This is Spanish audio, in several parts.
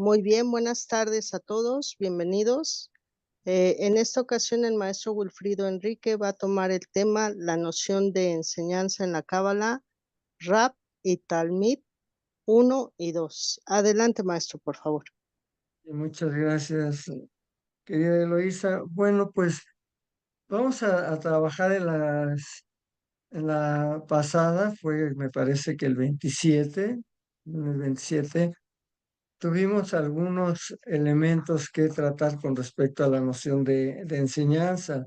Muy bien, buenas tardes a todos, bienvenidos. En esta ocasión, el maestro Wilfrido Enrique va a tomar el tema la noción de enseñanza en la Cábala, Rab y Talmid uno y 2. Adelante, maestro, por favor. Y muchas gracias, querida Eloísa. Bueno, pues vamos a trabajar en la pasada, fue, me parece que el 27, lunes 27, tuvimos algunos elementos que tratar con respecto a la noción de enseñanza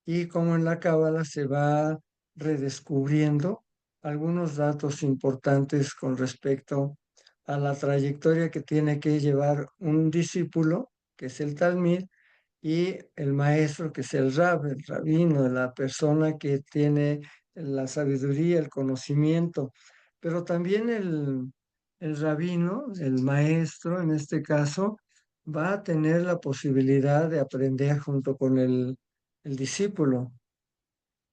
y cómo en la Cábala se va redescubriendo algunos datos importantes con respecto a la trayectoria que tiene que llevar un discípulo, que es el Talmid, y el maestro, que es el Rab, el rabino, la persona que tiene la sabiduría, el conocimiento, pero también el rabino, el maestro en este caso, va a tener la posibilidad de aprender junto con el discípulo.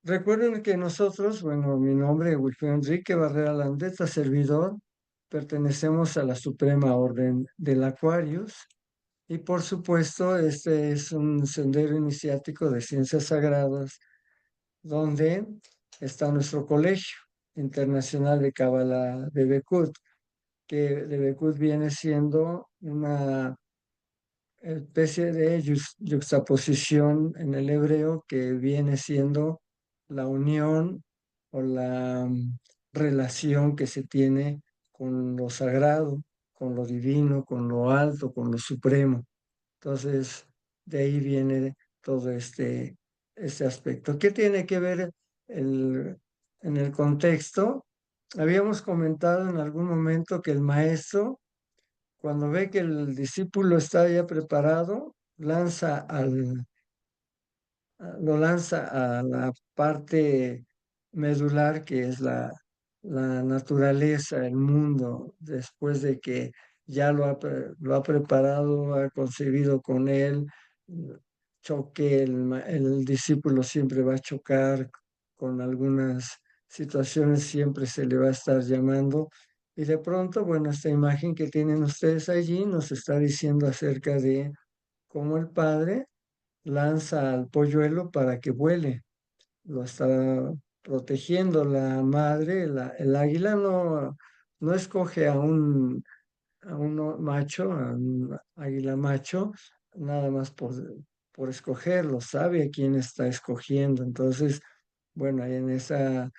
Recuerden que nosotros, bueno, mi nombre es Wilfredo Enrique Barrera Landeta, servidor, pertenecemos a la Suprema Orden del Aquarius y por supuesto este es un sendero iniciático de ciencias sagradas donde está nuestro Colegio Internacional de Cábala de Becut, que de Becut viene siendo una especie de yuxtaposición en el hebreo que viene siendo la unión o la relación que se tiene con lo sagrado, con lo divino, con lo alto, con lo supremo. Entonces, de ahí viene todo este aspecto. ¿Qué tiene que ver el, en el contexto? Habíamos comentado en algún momento que el maestro, cuando ve que el discípulo está ya preparado, lo lanza a la parte medular que es la naturaleza, el mundo, después de que ya lo ha preparado, ha concebido con él, choque, el discípulo siempre va a chocar con algunas situaciones, siempre se le va a estar llamando. Y de pronto, bueno, esta imagen que tienen ustedes allí nos está diciendo acerca de cómo el padre lanza al polluelo para que vuele, lo está protegiendo la madre, el águila no escoge a un macho, a un águila macho, nada más por escogerlo, sabe a quién está escogiendo. Entonces, bueno, ahí en esa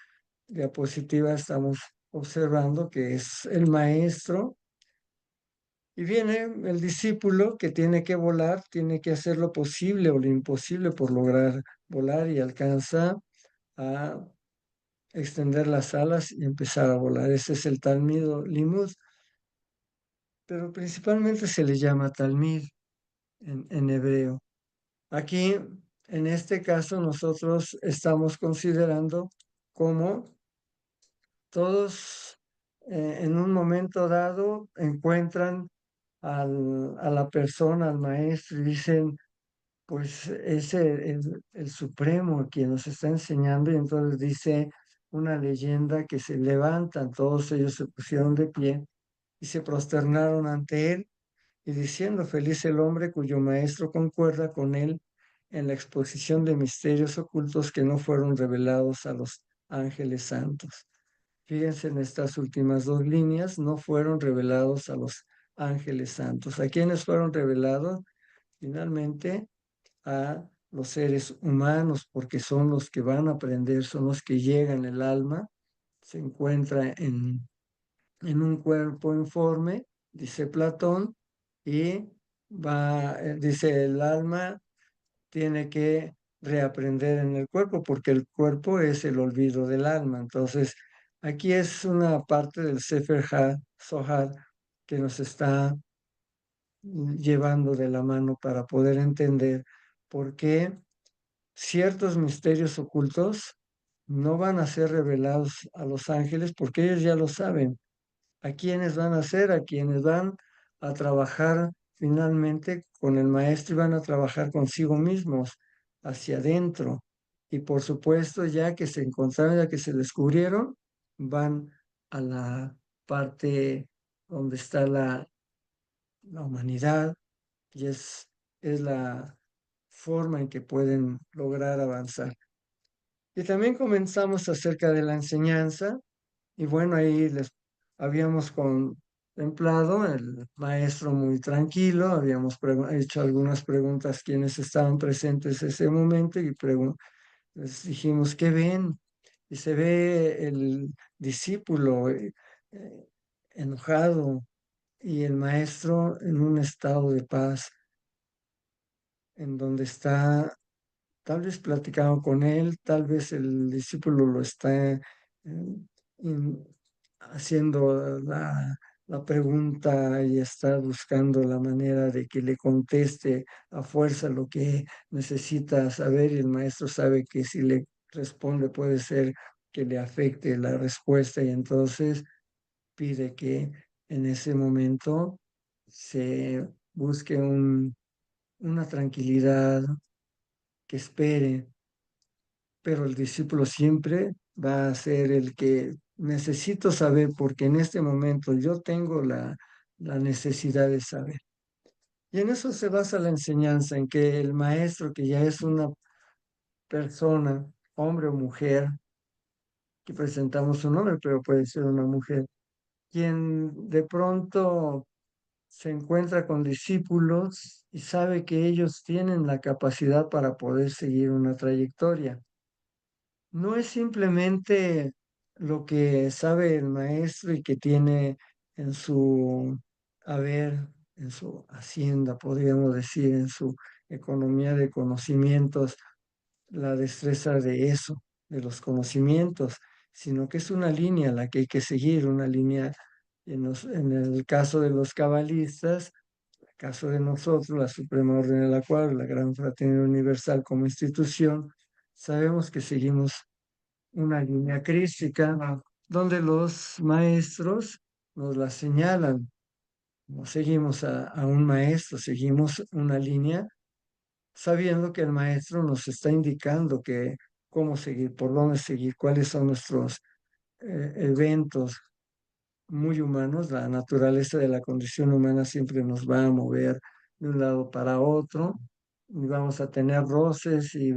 diapositiva estamos observando que es el maestro y viene el discípulo que tiene que volar, tiene que hacer lo posible o lo imposible por lograr volar y alcanza a extender las alas y empezar a volar. Ese es el Talmid o Limud, pero principalmente se le llama Talmid en hebreo. Aquí, en este caso, nosotros estamos considerando cómo todos en un momento dado encuentran a la persona, al maestro, y dicen, pues es el Supremo quien nos está enseñando, y entonces dice una leyenda que se levantan, todos ellos se pusieron de pie y se prosternaron ante él, y diciendo, feliz el hombre cuyo maestro concuerda con él en la exposición de misterios ocultos que no fueron revelados a los ángeles santos. Fíjense en estas últimas dos líneas, no fueron revelados a los ángeles santos. ¿A quiénes fueron revelados? Finalmente a los seres humanos, porque son los que van a aprender, son los que llegan el alma, se encuentra en un cuerpo informe, dice Platón, y dice el alma tiene que reaprender en el cuerpo, porque el cuerpo es el olvido del alma. Entonces, aquí es una parte del Sefer Zohar que nos está llevando de la mano para poder entender por qué ciertos misterios ocultos no van a ser revelados a los ángeles, porque ellos ya lo saben. ¿A quiénes van a ser? A quienes van a trabajar finalmente con el maestro y van a trabajar consigo mismos, hacia adentro. Y por supuesto, ya que se encontraron, ya que se descubrieron, van a la parte donde está la humanidad y es la forma en que pueden lograr avanzar. Y también comenzamos acerca de la enseñanza y bueno, ahí les habíamos contemplado el maestro muy tranquilo, habíamos hecho algunas preguntas quienes estaban presentes ese momento y les dijimos, ¿qué ven? Y se ve el discípulo eh, enojado y el maestro en un estado de paz, en donde está tal vez platicando con él, tal vez el discípulo lo está in- haciendo la pregunta y está buscando la manera de que le conteste a fuerza lo que necesita saber y el maestro sabe que si le responde puede ser que le afecte la respuesta y entonces pide que en ese momento se busque una tranquilidad, que espere, pero el discípulo siempre va a ser el que necesito saber porque en este momento yo tengo la necesidad de saber. Y en eso se basa la enseñanza, en que el maestro, que ya es una persona, hombre o mujer, que presentamos un hombre, pero puede ser una mujer, quien de pronto se encuentra con discípulos y sabe que ellos tienen la capacidad para poder seguir una trayectoria. No es simplemente lo que sabe el maestro y que tiene en su haber, en su hacienda, podríamos decir, en su economía de conocimientos, la destreza de eso, de los conocimientos, sino que es una línea la que hay que seguir, una línea en el caso de los cabalistas, en el caso de nosotros, la Suprema Orden de la Cual, la Gran Fraternidad Universal como institución, sabemos que seguimos una línea crística donde los maestros nos la señalan. No seguimos a un maestro, seguimos una línea sabiendo que el maestro nos está indicando que cómo seguir, por dónde seguir, cuáles son nuestros eventos muy humanos. La naturaleza de la condición humana siempre nos va a mover de un lado para otro y vamos a tener roces y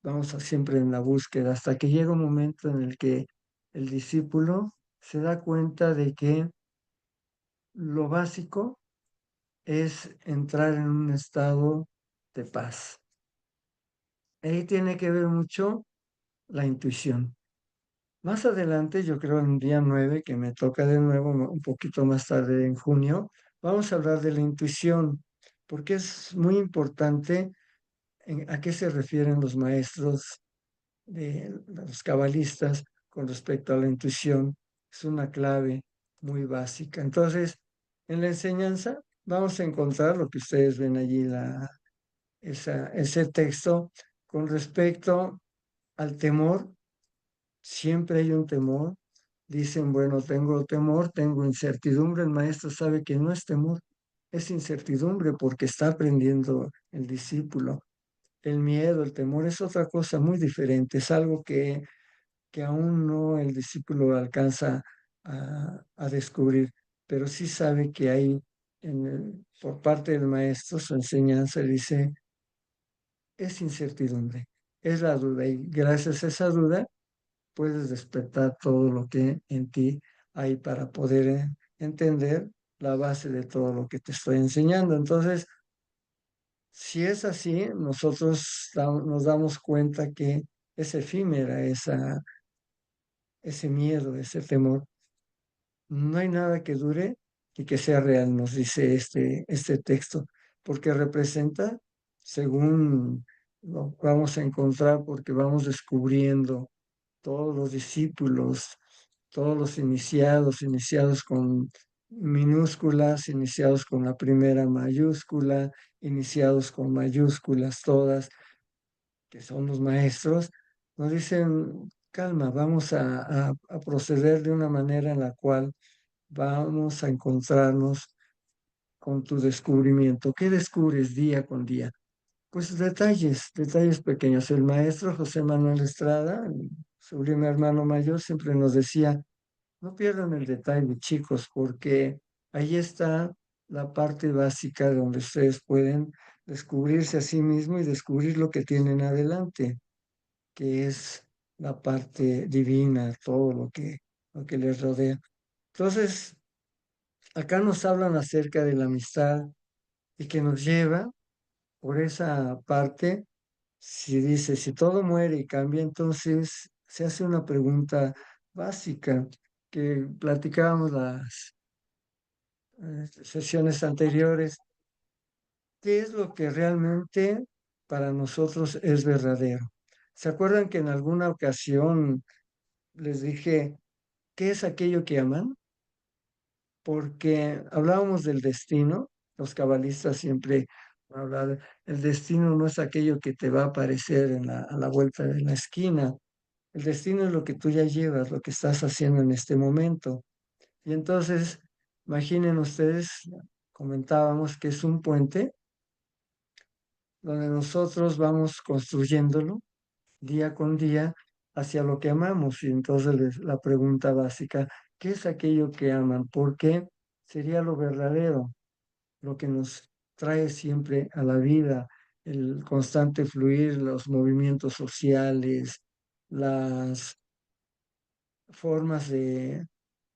vamos siempre en la búsqueda hasta que llega un momento en el que el discípulo se da cuenta de que lo básico es entrar en un estado de paz. Ahí tiene que ver mucho la intuición. Más adelante, yo creo en el día 9 que me toca de nuevo, un poquito más tarde en junio, vamos a hablar de la intuición, porque es muy importante a qué se refieren los maestros de los cabalistas con respecto a la intuición. Es una clave muy básica. Entonces, en la enseñanza vamos a encontrar lo que ustedes ven allí, ese texto con respecto al temor. Siempre hay un temor. Dicen, bueno, tengo temor, tengo incertidumbre. El maestro sabe que no es temor, es incertidumbre porque está aprendiendo el discípulo. El miedo, el temor es otra cosa muy diferente, es algo que aún no el discípulo alcanza a descubrir, pero sí sabe que hay por parte del maestro su enseñanza dice, es incertidumbre, es la duda y gracias a esa duda puedes despertar todo lo que en ti hay para poder entender la base de todo lo que te estoy enseñando. Entonces, si es así, nosotros nos damos cuenta que es efímera ese miedo, ese temor. No hay nada que dure y que sea real, nos dice este texto, porque representa, según lo vamos a encontrar, porque vamos descubriendo todos los discípulos, todos los iniciados con minúsculas, iniciados con la primera mayúscula, iniciados con mayúsculas todas, que son los maestros, nos dicen, calma, vamos a proceder de una manera en la cual vamos a encontrarnos con tu descubrimiento. ¿Qué descubres día con día? Pues detalles pequeños. El maestro José Manuel Estrada, el sublime hermano mayor, siempre nos decía, no pierdan el detalle, chicos, porque ahí está la parte básica donde ustedes pueden descubrirse a sí mismos y descubrir lo que tienen adelante, que es la parte divina, todo lo que les rodea. Entonces, acá nos hablan acerca de la amistad y que nos lleva por esa parte. Si dice, si todo muere y cambia, entonces se hace una pregunta básica que platicábamos las sesiones anteriores. ¿Qué es lo que realmente para nosotros es verdadero? ¿Se acuerdan que en alguna ocasión les dije, ¿qué es aquello que aman? Porque hablábamos del destino, los cabalistas siempre hablan, el destino no es aquello que te va a aparecer a la vuelta de la esquina, el destino es lo que tú ya llevas, lo que estás haciendo en este momento. Y entonces, imaginen ustedes, comentábamos que es un puente donde nosotros vamos construyéndolo día con día hacia lo que amamos. Y entonces la pregunta básica, ¿qué es aquello que aman? ¿Por qué sería lo verdadero, lo que nos trae siempre a la vida, el constante fluir, los movimientos sociales, las formas de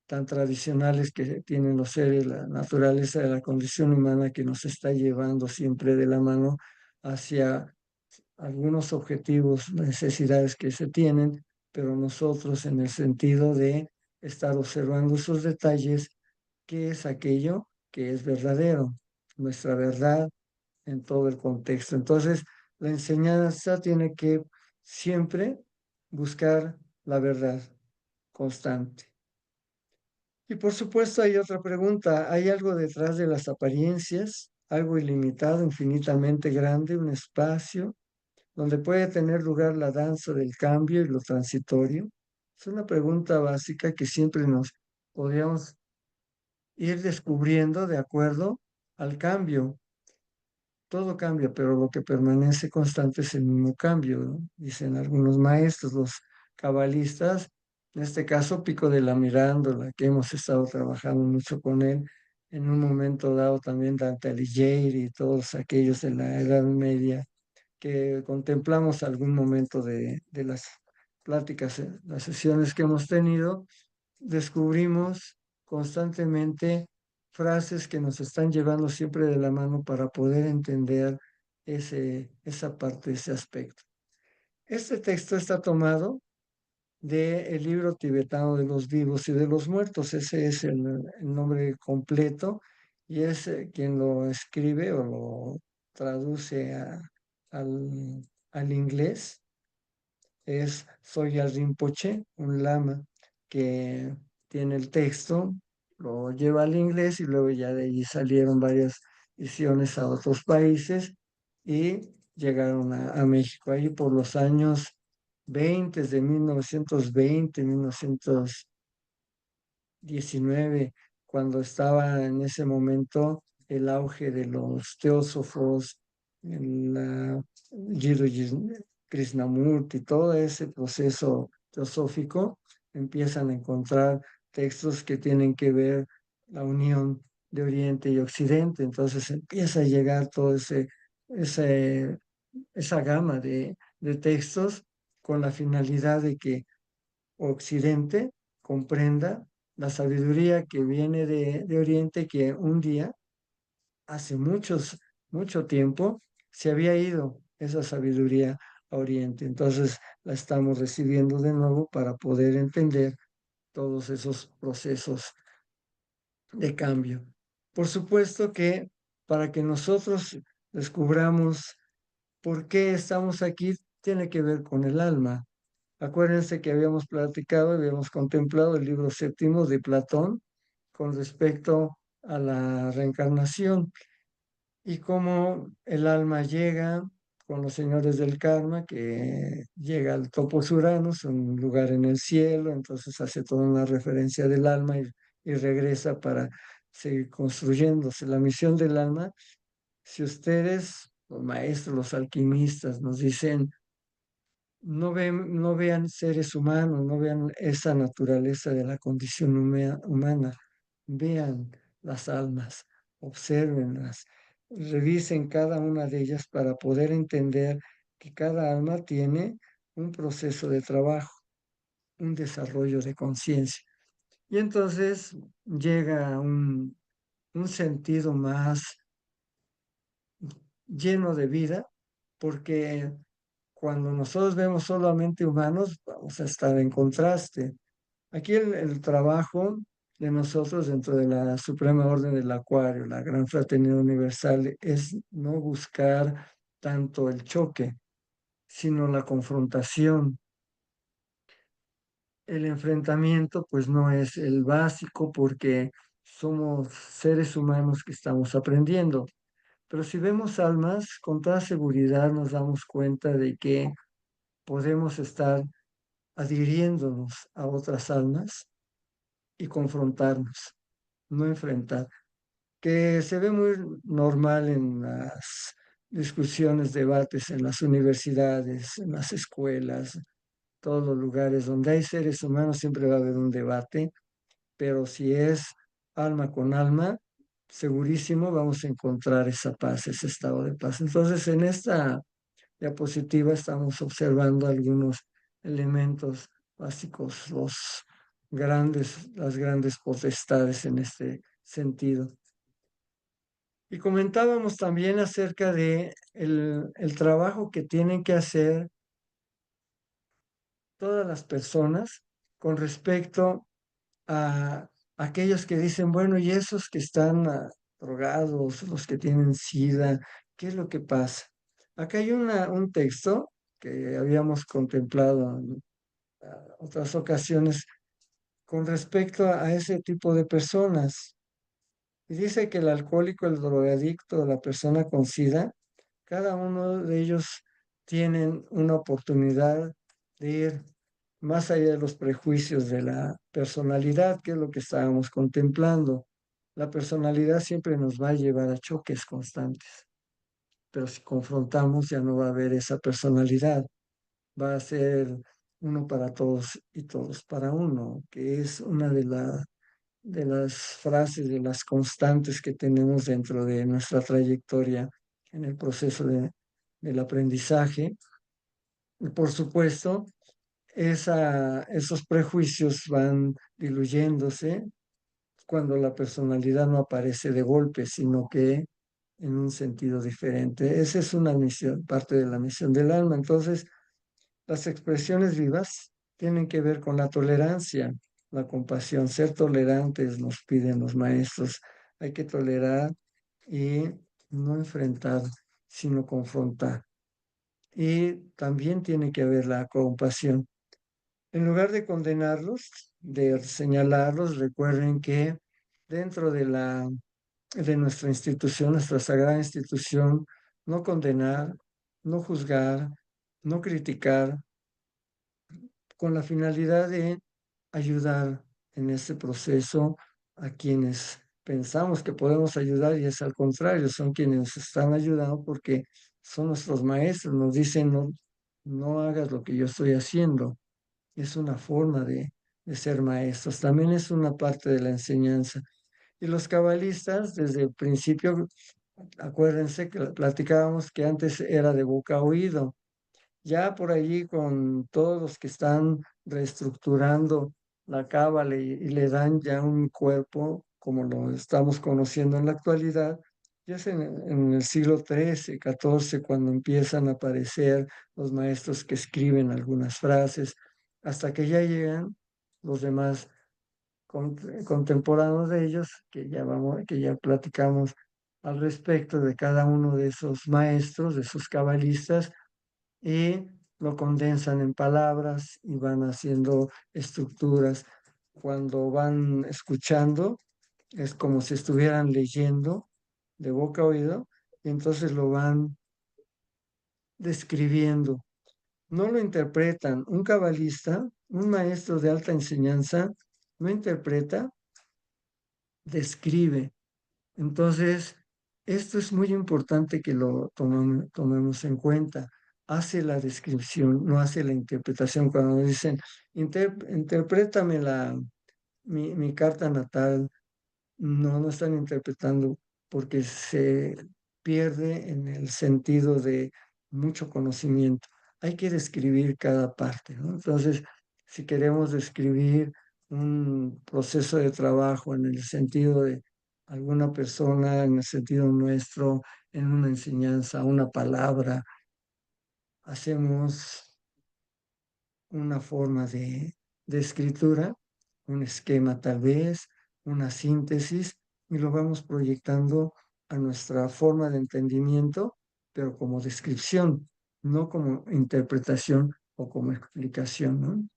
tan tradicionales que tienen los seres, la naturaleza de la condición humana que nos está llevando siempre de la mano hacia algunos objetivos, necesidades que se tienen, pero nosotros en el sentido de estar observando esos detalles, ¿qué es aquello que es verdadero? Nuestra verdad en todo el contexto. Entonces, la enseñanza tiene que siempre buscar la verdad constante. Y por supuesto hay otra pregunta, ¿hay algo detrás de las apariencias? Algo ilimitado, infinitamente grande, un espacio donde puede tener lugar la danza del cambio y lo transitorio? Es una pregunta básica que siempre nos podríamos ir descubriendo de acuerdo al cambio. Todo cambia, pero lo que permanece constante es el mismo cambio, ¿no? Dicen algunos maestros, los cabalistas, en este caso Pico de la Mirándola, que hemos estado trabajando mucho con él, en un momento dado también Dante Alighieri y todos aquellos de la Edad Media, que contemplamos algún momento de las pláticas, las sesiones que hemos tenido, descubrimos constantemente frases que nos están llevando siempre de la mano para poder entender esa parte, ese aspecto. Este texto está tomado del libro tibetano de los vivos y de los muertos. Ese es el nombre completo y es quien lo escribe o lo traduce al, al inglés es Soya Rinpoche, un lama que tiene el texto, lo lleva al inglés y luego ya de allí salieron varias ediciones a otros países y llegaron a México ahí por los años 20, de 1920, 19 cuando estaba en ese momento el auge de los teósofos, la Jiddu Krishnamurti, todo ese proceso teosófico, empiezan a encontrar textos que tienen que ver la unión de Oriente y Occidente. Entonces empieza a llegar todo ese, esa gama de textos con la finalidad de que Occidente comprenda la sabiduría que viene de Oriente, que un día, hace mucho tiempo, se había ido esa sabiduría a Oriente. Entonces la estamos recibiendo de nuevo para poder entender todos esos procesos de cambio. Por supuesto que para que nosotros descubramos por qué estamos aquí, tiene que ver con el alma. Acuérdense que habíamos platicado, habíamos contemplado el libro séptimo de Platón con respecto a la reencarnación y cómo el alma llega con los señores del karma, que llega al Topos Uranus, un lugar en el cielo, entonces hace toda una referencia del alma y regresa para seguir construyéndose. La misión del alma, si ustedes, los maestros, los alquimistas, nos dicen no vean seres humanos, no vean esa naturaleza de la condición humana, vean las almas, obsérvenlas, revisen cada una de ellas para poder entender que cada alma tiene un proceso de trabajo, un desarrollo de conciencia. Y entonces llega un sentido más lleno de vida, porque cuando nosotros vemos solamente humanos, vamos a estar en contraste. Aquí el trabajo de nosotros dentro de la Suprema Orden del Acuario, la Gran Fraternidad Universal, es no buscar tanto el choque, sino la confrontación. El enfrentamiento, pues no es el básico porque somos seres humanos que estamos aprendiendo. Pero si vemos almas, con toda seguridad nos damos cuenta de que podemos estar adhiriéndonos a otras almas y confrontarnos, no enfrentar, que se ve muy normal en las discusiones, debates en las universidades, en las escuelas, todos los lugares donde hay seres humanos siempre va a haber un debate, pero si es alma con alma, segurísimo vamos a encontrar esa paz, ese estado de paz. Entonces, en esta diapositiva estamos observando algunos elementos básicos, las grandes potestades en este sentido. Y comentábamos también acerca de el trabajo que tienen que hacer todas las personas con respecto a aquellos que dicen, bueno, y esos que están drogados, los que tienen SIDA, ¿qué es lo que pasa? Acá hay un texto que habíamos contemplado en otras ocasiones con respecto a ese tipo de personas. Y dice que el alcohólico, el drogadicto, la persona con SIDA, cada uno de ellos tienen una oportunidad de ir más allá de los prejuicios de la personalidad, que es lo que estábamos contemplando. La personalidad siempre nos va a llevar a choques constantes, pero si confrontamos ya no va a haber esa personalidad, va a ser uno para todos y todos para uno, que es una de las frases, de las constantes que tenemos dentro de nuestra trayectoria en el proceso del aprendizaje. Y por supuesto, esos prejuicios van diluyéndose cuando la personalidad no aparece de golpe, sino que en un sentido diferente. Esa es una misión, parte de la misión del alma. Entonces, las expresiones vivas tienen que ver con la tolerancia, la compasión. Ser tolerantes nos piden los maestros. Hay que tolerar y no enfrentar, sino confrontar. Y también tiene que haber la compasión. En lugar de condenarlos, de señalarlos, recuerden que dentro de nuestra institución, nuestra sagrada institución, no condenar, no juzgar, no criticar, con la finalidad de ayudar en este proceso a quienes pensamos que podemos ayudar y es al contrario, son quienes nos están ayudando porque son nuestros maestros, nos dicen no, no hagas lo que yo estoy haciendo. Es una forma de ser maestros, también es una parte de la enseñanza. Y los cabalistas, desde el principio, acuérdense que platicábamos que antes era de boca a oído, ya por allí con todos los que están reestructurando la cábala y le dan ya un cuerpo como lo estamos conociendo en la actualidad, ya es en el siglo XIII, XIV, cuando empiezan a aparecer los maestros que escriben algunas frases, hasta que ya llegan los demás contemporáneos de ellos, que ya platicamos al respecto de cada uno de esos maestros, de esos cabalistas, y lo condensan en palabras y van haciendo estructuras. Cuando van escuchando, es como si estuvieran leyendo de boca a oído, y entonces lo van describiendo. No lo interpretan. Un cabalista, un maestro de alta enseñanza, no interpreta, describe. Entonces, esto es muy importante que lo tomemos en cuenta. Hace la descripción, no hace la interpretación. Cuando nos dicen, interprétame mi carta natal, no están interpretando, porque se pierde en el sentido de mucho conocimiento. Hay que describir cada parte, ¿no? Entonces, si queremos describir un proceso de trabajo en el sentido de alguna persona, en el sentido nuestro, en una enseñanza, una palabra, hacemos una forma de escritura, un esquema tal vez, una síntesis, y lo vamos proyectando a nuestra forma de entendimiento, pero como descripción, no como interpretación o como explicación, ¿no?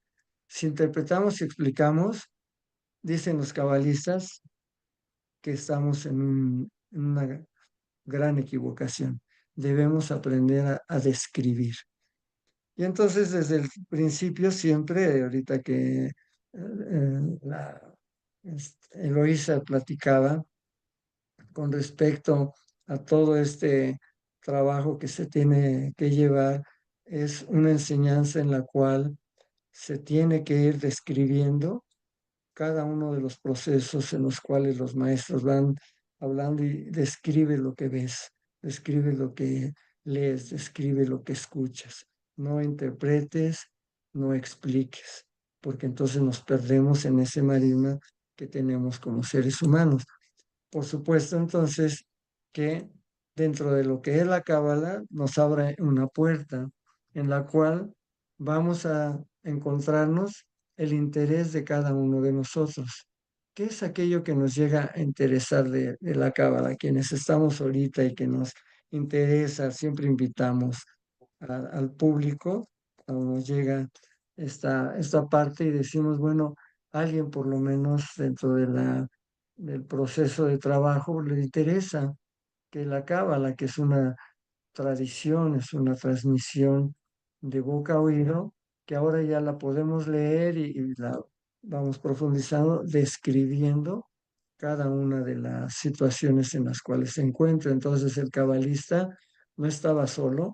Si interpretamos y explicamos, dicen los cabalistas que estamos en una gran equivocación. Debemos aprender a describir. Y entonces desde el principio siempre, ahorita que Eloísa platicaba con respecto a todo este trabajo que se tiene que llevar, es una enseñanza en la cual se tiene que ir describiendo cada uno de los procesos en los cuales los maestros van hablando y describe lo que ves, describe lo que lees, describe lo que escuchas. No interpretes, no expliques, porque entonces nos perdemos en ese marisma que tenemos como seres humanos. Por supuesto, entonces, que dentro de lo que es la Cábala nos abre una puerta en la cual vamos a encontrarnos el interés de cada uno de nosotros. ¿Qué es aquello que nos llega a interesar de la Cábala? Quienes estamos ahorita y que nos interesa, siempre invitamos al público cuando nos llega esta parte y decimos, bueno, alguien por lo menos dentro del proceso de trabajo le interesa que la cábala, que es una tradición, es una transmisión de boca a oído, que ahora ya la podemos leer y la vamos profundizando, describiendo cada una de las situaciones en las cuales se encuentra. Entonces el cabalista no estaba solo,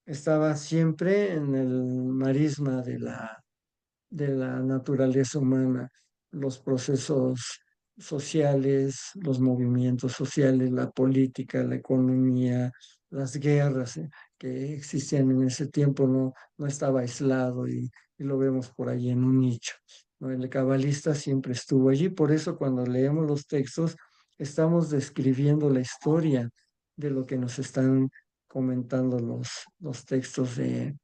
estaba siempre en el marisma de la naturaleza humana, los procesos sociales, los movimientos sociales, la política, la economía, las guerras que existían en ese tiempo, no estaba aislado y lo vemos por ahí en un nicho, ¿no? El cabalista siempre estuvo allí, por eso cuando leemos los textos estamos describiendo la historia de lo que nos están comentando los textos de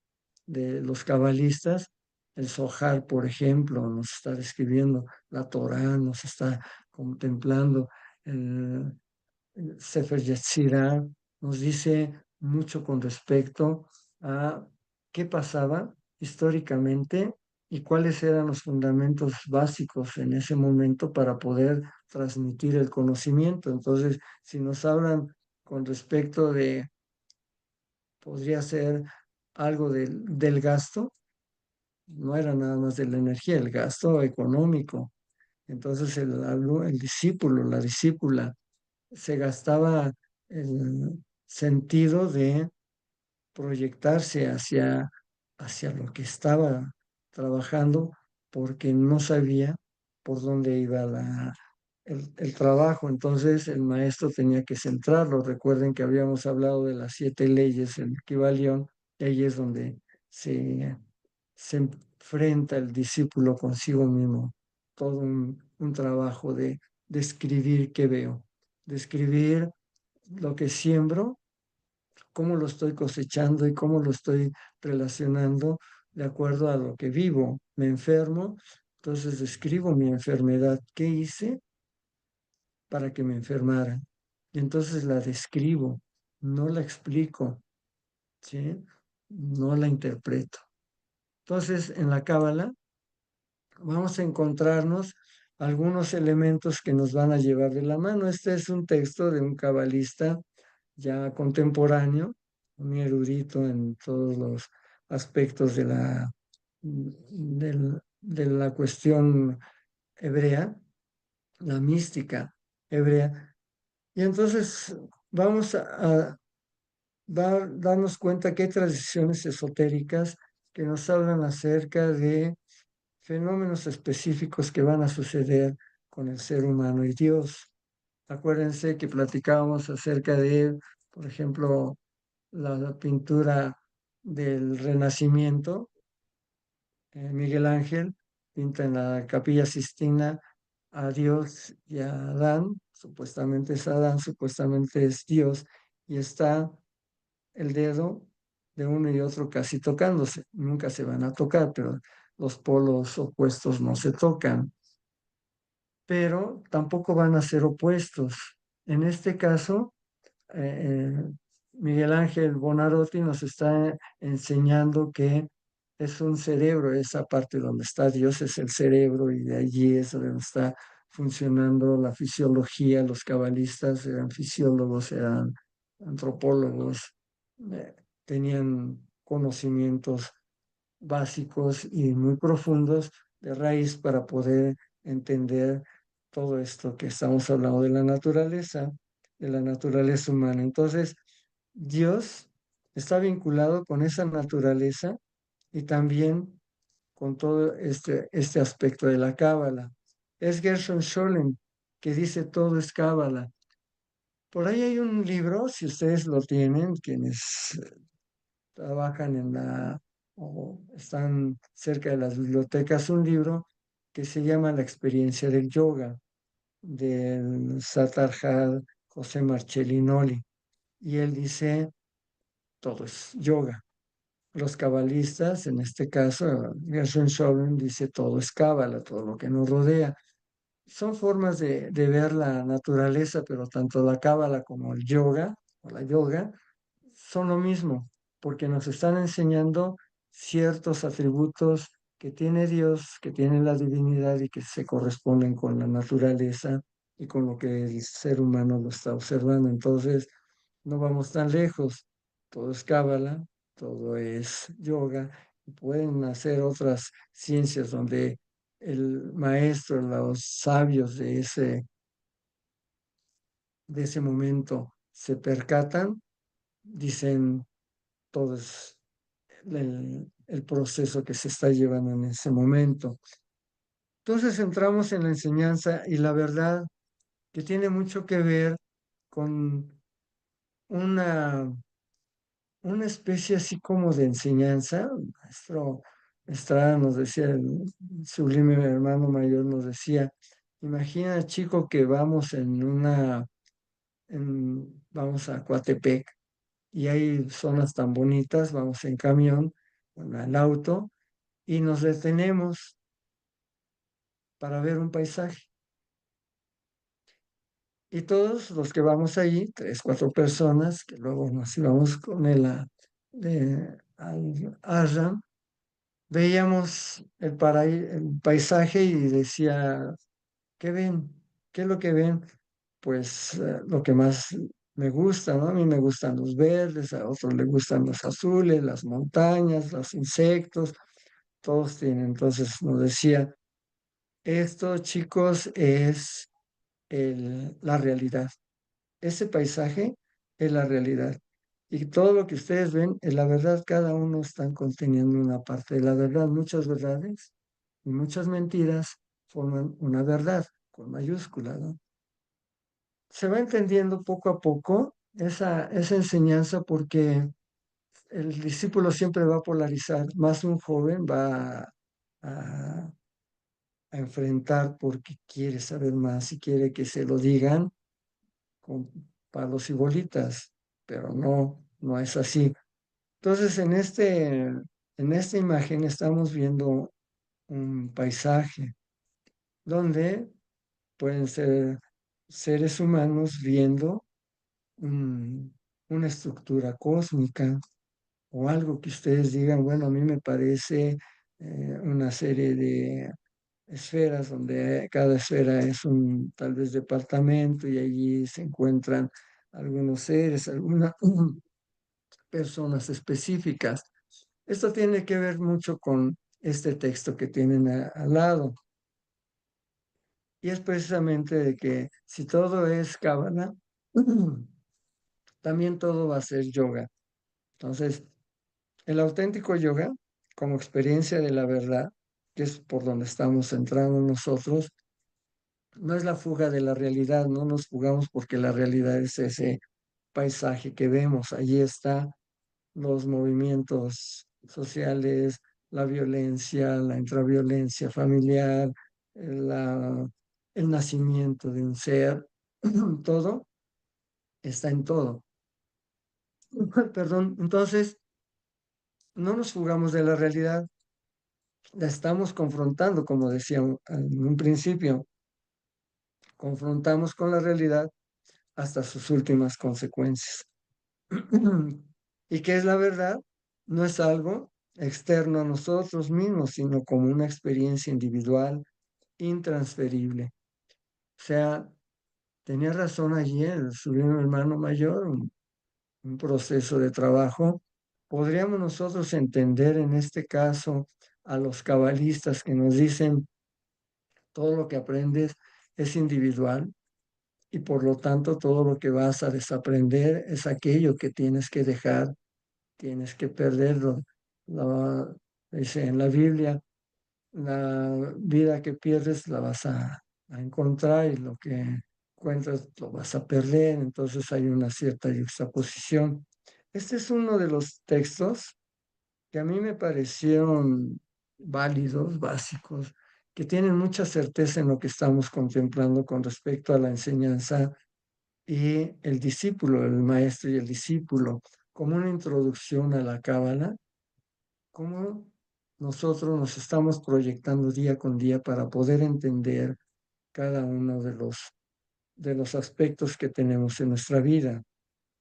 los cabalistas. El Zohar, por ejemplo, nos está describiendo, la Torá nos está contemplando, el Sefer Yetzirah nos dice mucho con respecto a qué pasaba históricamente y cuáles eran los fundamentos básicos en ese momento para poder transmitir el conocimiento. Entonces, si nos hablan con respecto de, podría ser algo del gasto, no era nada más de la energía, el gasto económico. Entonces el discípulo, la discípula, se gastaba el sentido de proyectarse hacia lo que estaba trabajando porque no sabía por dónde iba el trabajo. Entonces el maestro tenía que centrarlo. Recuerden que habíamos hablado de las 7 leyes en Kybalión, y ahí es donde se enfrenta el discípulo consigo mismo. Todo un trabajo de describir qué veo, describir lo que siembro, cómo lo estoy cosechando y cómo lo estoy relacionando de acuerdo a lo que vivo. Me enfermo, entonces describo mi enfermedad. ¿Qué hice para que me enfermara? Y entonces la describo, no la explico, ¿sí? No la interpreto. Entonces, en la Cábala vamos a encontrarnos algunos elementos que nos van a llevar de la mano. Este es un texto de un cabalista ya contemporáneo, un erudito en todos los aspectos de la cuestión hebrea, la mística hebrea. Y entonces vamos a darnos cuenta que hay tradiciones esotéricas que nos hablan acerca de fenómenos específicos que van a suceder con el ser humano y Dios. Acuérdense que platicábamos acerca de, por ejemplo, la pintura del Renacimiento. Miguel Ángel pinta en la Capilla Sistina a Dios y a Adán, supuestamente es Adán, supuestamente es Dios, y está el dedo de uno y otro casi tocándose. Nunca se van a tocar, pero los polos opuestos no se tocan, pero tampoco van a ser opuestos. En este caso, Miguel Ángel Bonarotti nos está enseñando que es un cerebro, esa parte donde está Dios es el cerebro y de allí es donde está funcionando la fisiología. Los cabalistas eran fisiólogos, eran antropólogos, eh, tenían conocimientos básicos y muy profundos de raíz para poder entender todo esto que estamos hablando de la naturaleza humana. Entonces, Dios está vinculado con esa naturaleza y también con todo este aspecto de la cábala. Es Gershon Scholem que dice todo es cábala. Por ahí hay un libro, si ustedes lo tienen, quienes trabajan en la o están cerca de las bibliotecas, un libro que se llama La experiencia del yoga, del Satarjat José Marcellinoli. Y él dice, todo es yoga. Los cabalistas, en este caso, Gershon Scholem dice, todo es cábala, todo lo que nos rodea. Son formas de ver la naturaleza, pero tanto la cábala como el yoga o la yoga son lo mismo, porque nos están enseñando ciertos atributos que tiene Dios, que tiene la divinidad y que se corresponden con la naturaleza y con lo que el ser humano lo está observando. Entonces, no vamos tan lejos. Todo es cábala, todo es yoga. Pueden hacer otras ciencias donde el maestro, los sabios de ese momento se percatan, dicen todo es el proceso que se está llevando en ese momento. Entonces entramos en la enseñanza y la verdad que tiene mucho que ver con una, una especie así como de enseñanza. El maestro Estrada nos decía, el sublime hermano mayor nos decía, imagina chico que vamos vamos a Coatepec y hay zonas tan bonitas, vamos en camión, en el auto, y nos detenemos para ver un paisaje. Y todos los que vamos allí, tres, cuatro personas, que luego nos íbamos con él al ashram, veíamos el paisaje y decía, ¿qué ven? ¿Qué es lo que ven? Pues lo que más me gusta, ¿no? A mí me gustan los verdes, a otros le gustan los azules, las montañas, los insectos, todos tienen. Entonces nos decía, esto, chicos, es la realidad. Ese paisaje es la realidad. Y todo lo que ustedes ven es la verdad. Cada uno está conteniendo una parte de la verdad. Muchas verdades y muchas mentiras forman una verdad con mayúscula, ¿no? Se va entendiendo poco a poco esa enseñanza porque el discípulo siempre va a polarizar. Más un joven va a a enfrentar porque quiere saber más y quiere que se lo digan con palos y bolitas, pero no es así. Entonces, en esta imagen estamos viendo un paisaje donde pueden ser seres humanos viendo una estructura cósmica o algo que ustedes digan, bueno, a mí me parece una serie de esferas donde cada esfera es un tal vez departamento y allí se encuentran algunos seres, algunas personas específicas. Esto tiene que ver mucho con este texto que tienen al lado. Y es precisamente de que si todo es cábala, también todo va a ser yoga. Entonces, el auténtico yoga, como experiencia de la verdad, que es por donde estamos entrando nosotros, no es la fuga de la realidad, no nos fugamos porque la realidad es ese paisaje que vemos. Allí está los movimientos sociales, la violencia, la intraviolencia familiar, el nacimiento de un ser, todo está en todo. Perdón, entonces no nos fugamos de la realidad, la estamos confrontando, como decía en un principio, confrontamos con la realidad hasta sus últimas consecuencias. ¿Y qué es la verdad? No es algo externo a nosotros mismos, sino como una experiencia individual, intransferible. O sea, tenía razón ayer, subió un hermano mayor, un proceso de trabajo. ¿Podríamos nosotros entender en este caso a los cabalistas que nos dicen todo lo que aprendes es individual y por lo tanto todo lo que vas a desaprender es aquello que tienes que dejar, tienes que perderlo? La- Dice en la Biblia, la vida que pierdes la vas a encontrar y lo que encuentras lo vas a perder. Entonces hay una cierta juxtaposición. Este es uno de los textos que a mí me parecieron válidos, básicos, que tienen mucha certeza en lo que estamos contemplando con respecto a la enseñanza y el discípulo, el maestro y el discípulo, como una introducción a la Cábala, cómo nosotros nos estamos proyectando día con día para poder entender cada uno de los aspectos que tenemos en nuestra vida.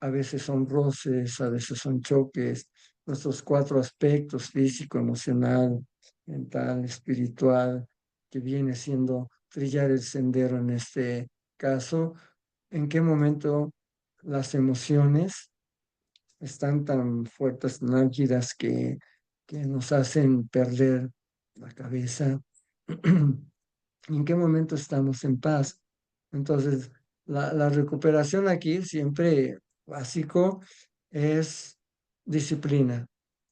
A veces son roces, a veces son choques, nuestros cuatro aspectos, físico, emocional, mental, espiritual, que viene siendo trillar el sendero en este caso, en qué momento las emociones están tan fuertes, tan álgidas que nos hacen perder la cabeza. ¿En qué momento estamos en paz? Entonces, la recuperación aquí siempre básico es disciplina,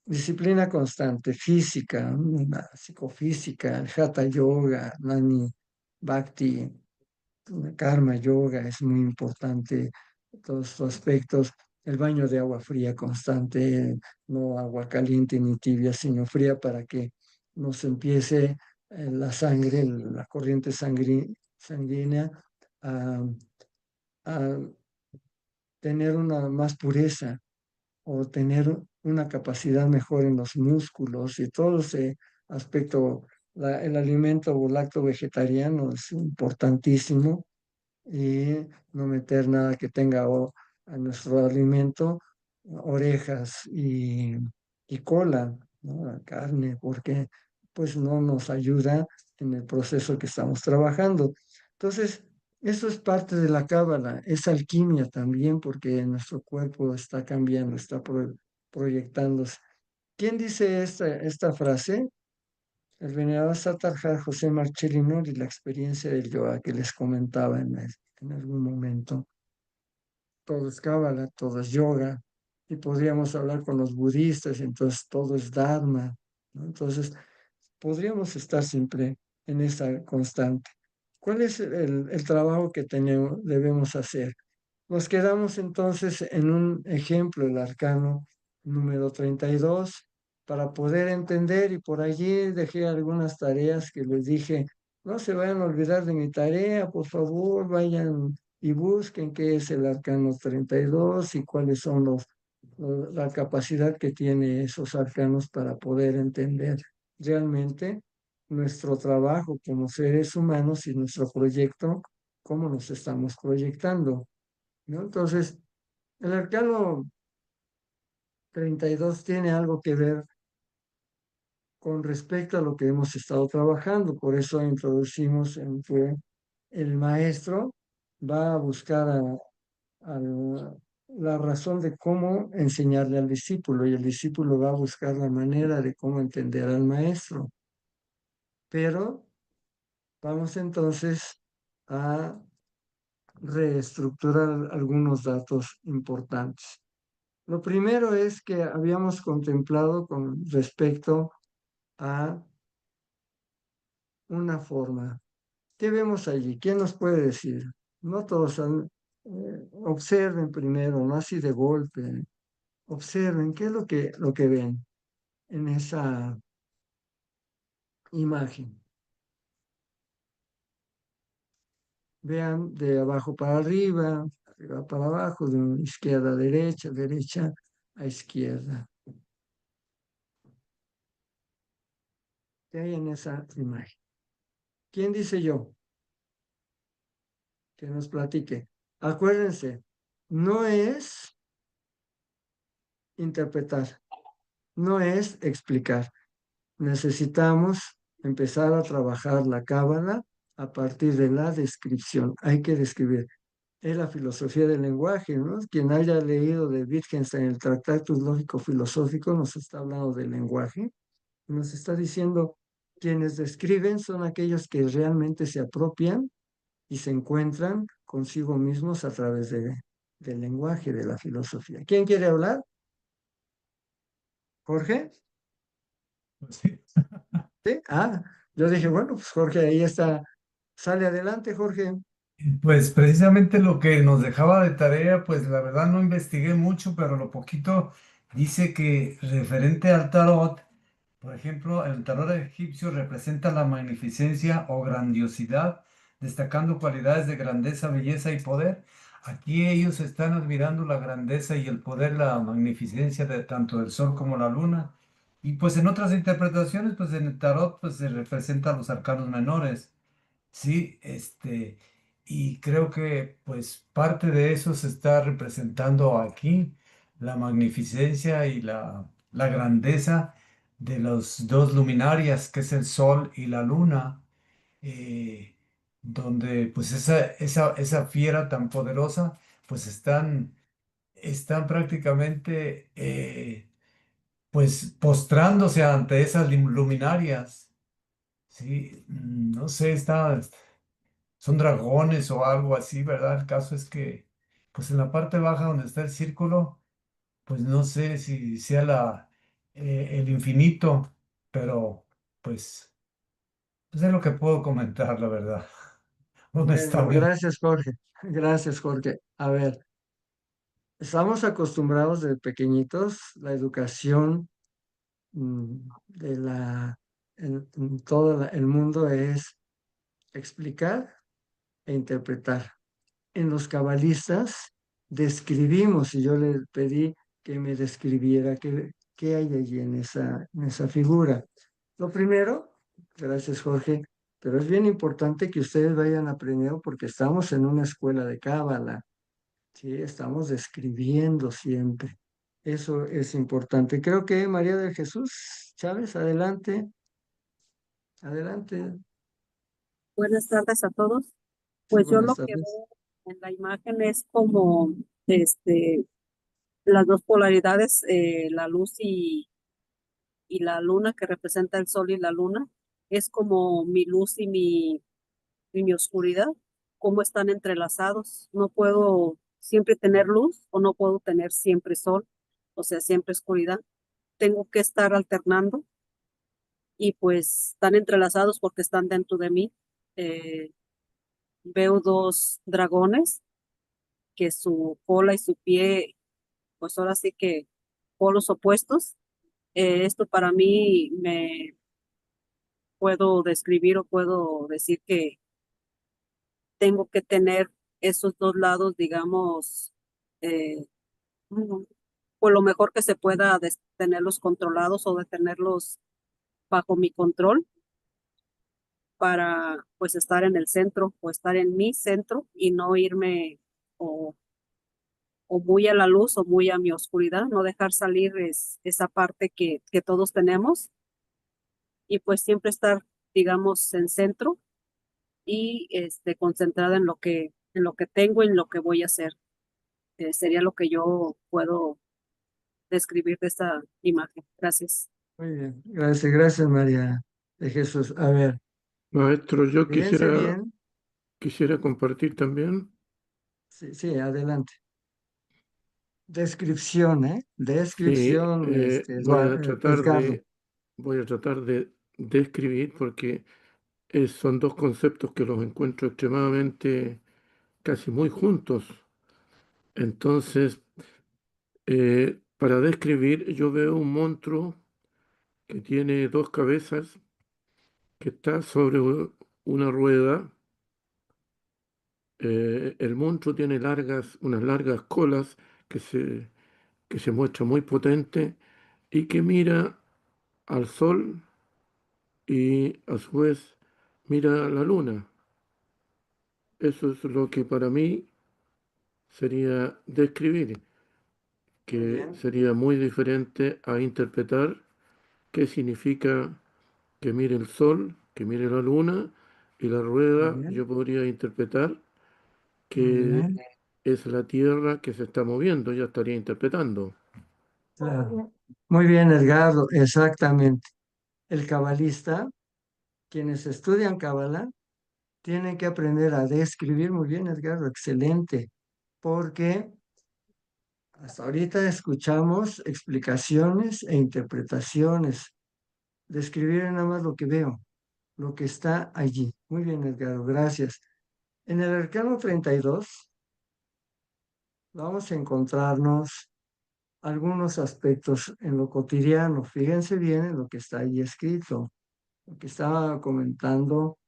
disciplina constante, física, una psicofísica, el hatha yoga, nani, bhakti, karma yoga es muy importante, todos estos aspectos. El baño de agua fría constante, no agua caliente ni tibia, sino fría para que nos empiece la sangre, la corriente sanguínea a, a tener una más pureza o tener una capacidad mejor en los músculos y todo ese aspecto. El alimento lacto vegetariano es importantísimo y no meter nada que tenga a nuestro alimento, orejas y cola, ¿no? La carne, porque pues no nos ayuda en el proceso que estamos trabajando. Entonces, eso es parte de la cábala, es alquimia también, porque nuestro cuerpo está cambiando, está proyectándose. ¿Quién dice esta frase? El venerable Satarjar José Marcelino y la experiencia del yoga que les comentaba en algún momento. Todo es cábala, todo es yoga, y podríamos hablar con los budistas, entonces todo es dharma, ¿no? Entonces, podríamos estar siempre en esa constante. ¿Cuál es el trabajo que debemos hacer? Nos quedamos entonces en un ejemplo, el arcano número 32, para poder entender, y por allí dejé algunas tareas que les dije, no se vayan a olvidar de mi tarea, por favor, vayan y busquen qué es el arcano 32 y cuáles son la capacidad que tiene esos arcanos para poder entender realmente nuestro trabajo como seres humanos y nuestro proyecto, cómo nos estamos proyectando, ¿no? Entonces, el arcano 32 tiene algo que ver con respecto a lo que hemos estado trabajando. Por eso introducimos en que el maestro va a buscar la razón de cómo enseñarle al discípulo y el discípulo va a buscar la manera de cómo entender al maestro. Pero vamos entonces a reestructurar algunos datos importantes. Lo primero es que habíamos contemplado con respecto a una forma. ¿Qué vemos allí? ¿Quién nos puede decir? No todos observen primero, no así de golpe. Observen qué es lo que ven en esa imagen. Vean de abajo para arriba, arriba para abajo, de izquierda a derecha, derecha a izquierda. ¿Qué hay en esa imagen? ¿Quién dice yo? Que nos platique. Acuérdense, no es interpretar, no es explicar. Necesitamos empezar a trabajar la cábala a partir de la descripción. Hay que describir. Es la filosofía del lenguaje, ¿no? Quien haya leído de Wittgenstein el Tractatus Lógico-Filosófico nos está hablando del lenguaje. Nos está diciendo, quienes describen son aquellos que realmente se apropian y se encuentran consigo mismos a través del lenguaje, de la filosofía. ¿Quién quiere hablar? ¿Jorge? Sí. ¿Sí? Ah, yo dije, bueno, pues Jorge ahí está. Sale adelante, Jorge. Pues precisamente lo que nos dejaba de tarea, pues la verdad no investigué mucho, pero lo poquito dice que referente al tarot, por ejemplo, el tarot egipcio representa la magnificencia o grandiosidad, destacando cualidades de grandeza, belleza y poder. Aquí ellos están admirando la grandeza y el poder, la magnificencia de tanto del sol como la luna. Y pues en otras interpretaciones, pues en el tarot, pues se representan los arcanos menores. Sí, y creo que pues parte de eso se está representando aquí, la magnificencia y la grandeza de los dos luminarias, que es el sol y la luna, eh, donde pues esa fiera tan poderosa, pues están prácticamente pues postrándose ante esas luminarias. Sí, no sé, son dragones o algo así, ¿verdad? El caso es que, pues en la parte baja donde está el círculo, pues no sé si sea el infinito, pero pues es lo que puedo comentar, la verdad. Bueno, Honestamente. gracias, Jorge. Gracias, Jorge. A ver, estamos acostumbrados de pequeñitos, la educación de en todo el mundo es explicar e interpretar. En los cabalistas describimos, y yo le pedí que me describiera qué hay allí en esa figura. Lo primero, gracias Jorge, pero es bien importante que ustedes vayan aprendiendo porque estamos en una escuela de cábala, ¿sí? Estamos describiendo siempre. Eso es importante. Creo que María del Jesús Chávez, adelante, adelante. Buenas tardes a todos. Sí, Pues yo buenas lo que tardes. veo en la imagen es como este, las dos polaridades, la luz y la luna, que representa el sol y la luna. Es como mi luz y mi oscuridad, cómo están entrelazados. No puedo siempre tener luz o no puedo tener siempre sol, o sea, siempre oscuridad. Tengo que estar alternando y pues están entrelazados porque están dentro de mí. Eh, Veo dos dragones que su cola y su pie, pues ahora sí que polos opuestos. Esto para mí me puedo describir o puedo decir que tengo que tener esos dos lados, digamos, eh, por lo mejor que se pueda tenerlos controlados o de tenerlos bajo mi control para pues estar en el centro o estar en mi centro y no irme o o muy a la luz o muy a mi oscuridad, no dejar salir esa parte que todos tenemos y pues siempre estar, digamos, en centro y concentrada en lo que tengo y en lo que voy a hacer. Sería lo que yo puedo describir de esta imagen. Gracias. Muy bien, gracias, gracias María de Jesús. A ver, Maestro, yo fíjense bien. quisiera compartir también. Sí, sí, adelante. Descripción, ¿eh? Sí, Descripción, voy a Edgardo. voy a tratar de describir porque son dos conceptos que los encuentro extremadamente, casi muy juntos. Entonces, para describir, yo veo un monstruo que tiene dos cabezas, que está sobre una rueda. El monstruo tiene unas largas colas que se muestra muy potente y que mira al sol y a su vez mira la luna. Eso es lo que para mí sería describir, Muy que bien, sería muy diferente a interpretar qué significa que mire el sol, que mire la luna y la muy rueda. bien, Yo podría interpretar muy que bien. es la Tierra que se está moviendo, ya estaría interpretando. Claro. Muy bien, Edgardo, exactamente. El cabalista, quienes estudian cábala, tienen que aprender a describir muy bien, Edgardo, excelente, porque hasta ahorita escuchamos explicaciones e interpretaciones. Describir nada más lo que veo, lo que está allí. Muy bien, Edgardo, gracias. En el arcano 32 vamos a encontrarnos algunos aspectos en lo cotidiano. Fíjense bien en lo que está ahí escrito, lo que estaba comentando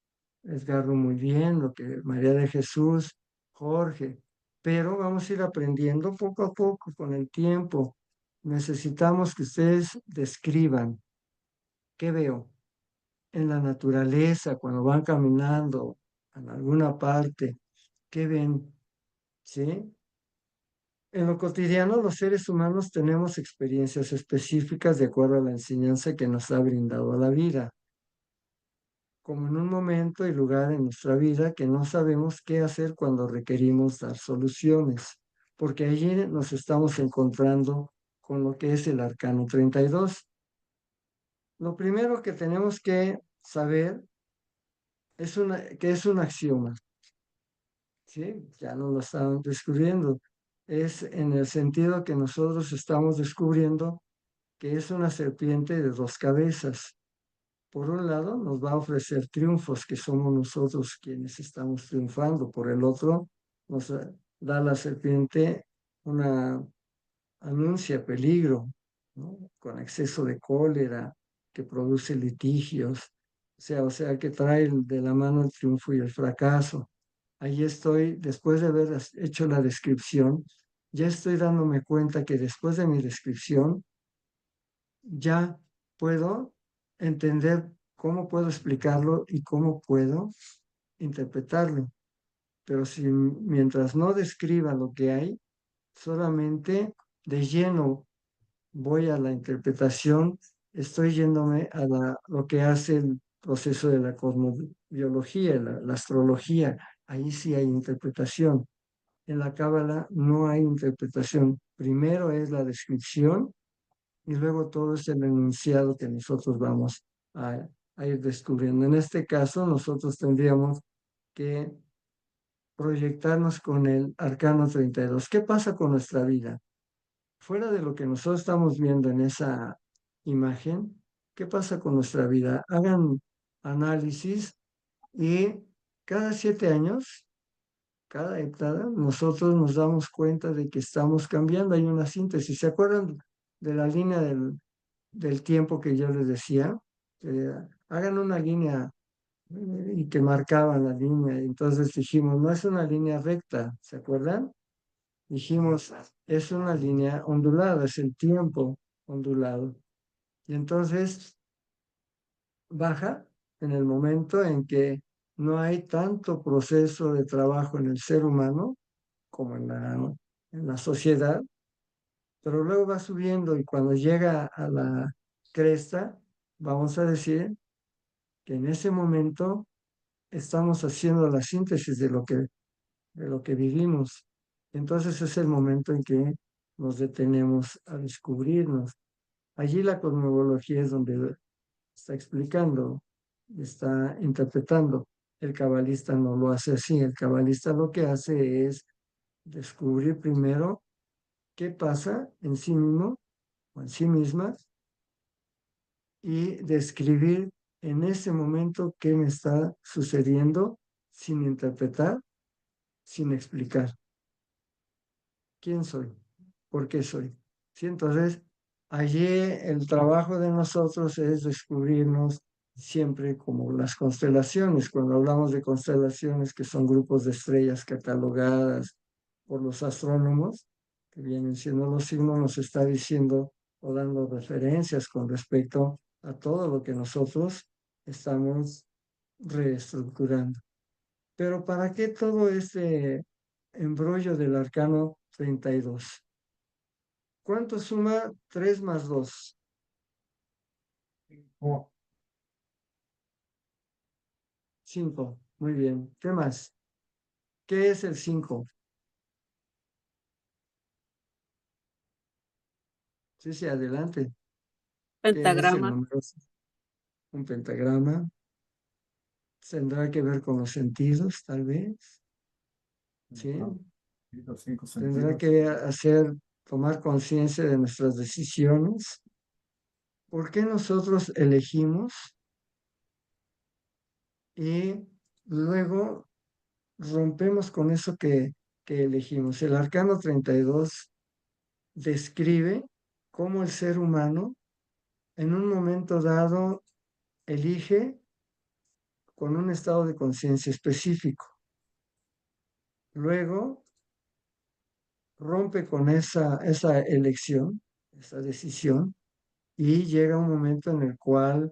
Edgardo muy bien, lo que María de Jesús, Jorge, pero vamos a ir aprendiendo poco a poco con el tiempo. Necesitamos que ustedes describan qué veo en la naturaleza cuando van caminando en alguna parte, qué ven, ¿sí? En lo cotidiano, los seres humanos tenemos experiencias específicas de acuerdo a la enseñanza que nos ha brindado la vida, como en un momento y lugar en nuestra vida que no sabemos qué hacer cuando requerimos dar soluciones, porque allí nos estamos encontrando con lo que es el arcano 32. Lo primero que tenemos que saber es que es un axioma, ¿sí? Ya no lo estamos descubriendo. Es en el sentido que nosotros estamos descubriendo que es una serpiente de dos cabezas. Por un lado, nos va a ofrecer triunfos, que somos nosotros quienes estamos triunfando. Por el otro, nos da la serpiente una anuncia peligro, ¿no? Con exceso de cólera, que produce litigios, o sea que trae de la mano el triunfo y el fracaso. Ahí estoy, después de haber hecho la descripción, ya estoy dándome cuenta que después de mi descripción, ya puedo entender cómo puedo explicarlo y cómo puedo interpretarlo. Pero si mientras no describa lo que hay, solamente de lleno voy a la interpretación, estoy yéndome a lo que hace el proceso de la cosmobiología, la astrología. Ahí sí hay interpretación. En la cábala no hay interpretación. Primero es la descripción y luego todo es el enunciado que nosotros vamos a ir descubriendo. En este caso, nosotros tendríamos que proyectarnos con el arcano 32. ¿Qué pasa con nuestra vida? Fuera de lo que nosotros estamos viendo en esa imagen, ¿qué pasa con nuestra vida? Hagan análisis y cada 7 años, cada década, nosotros nos damos cuenta de que estamos cambiando. Hay una síntesis. ¿Se acuerdan de la línea del tiempo que yo les decía? Hagan una línea y que marcaban la línea. Entonces dijimos, no es una línea recta, ¿se acuerdan? Dijimos, es una línea ondulada, es el tiempo ondulado. Y entonces baja en el momento en que no hay tanto proceso de trabajo en el ser humano como en la sociedad, pero luego va subiendo y cuando llega a la cresta, vamos a decir que en ese momento estamos haciendo la síntesis de lo que vivimos. Entonces es el momento en que nos detenemos a descubrirnos. Allí la cosmología es donde está explicando, está interpretando. El cabalista no lo hace así. El cabalista lo que hace es descubrir primero qué pasa en sí mismo o en sí misma y describir en ese momento qué me está sucediendo sin interpretar, sin explicar. ¿Quién soy? ¿Por qué soy? Sí, entonces, allí el trabajo de nosotros es descubrirnos siempre como las constelaciones. Cuando hablamos de constelaciones, que son grupos de estrellas catalogadas por los astrónomos, que vienen siendo los signos, nos está diciendo o dando referencias con respecto a todo lo que nosotros estamos reestructurando. Pero ¿para qué todo este embrollo del arcano 32? ¿Cuánto suma 3 más 2? Oh, 5. Muy bien. ¿Qué más? ¿Qué es el 5? Sí, sí, adelante. ¿Qué es el Pentagrama, número? Un pentagrama. Tendrá que ver con los sentidos, tal vez. Sí. los 5 Tendrá sentidos. que tomar conciencia de nuestras decisiones. ¿Por qué nosotros elegimos? Y luego rompemos con eso que elegimos. El arcano 32 describe cómo el ser humano en un momento dado elige con un estado de conciencia específico. Luego rompe con esa elección, esa decisión, y llega un momento en el cual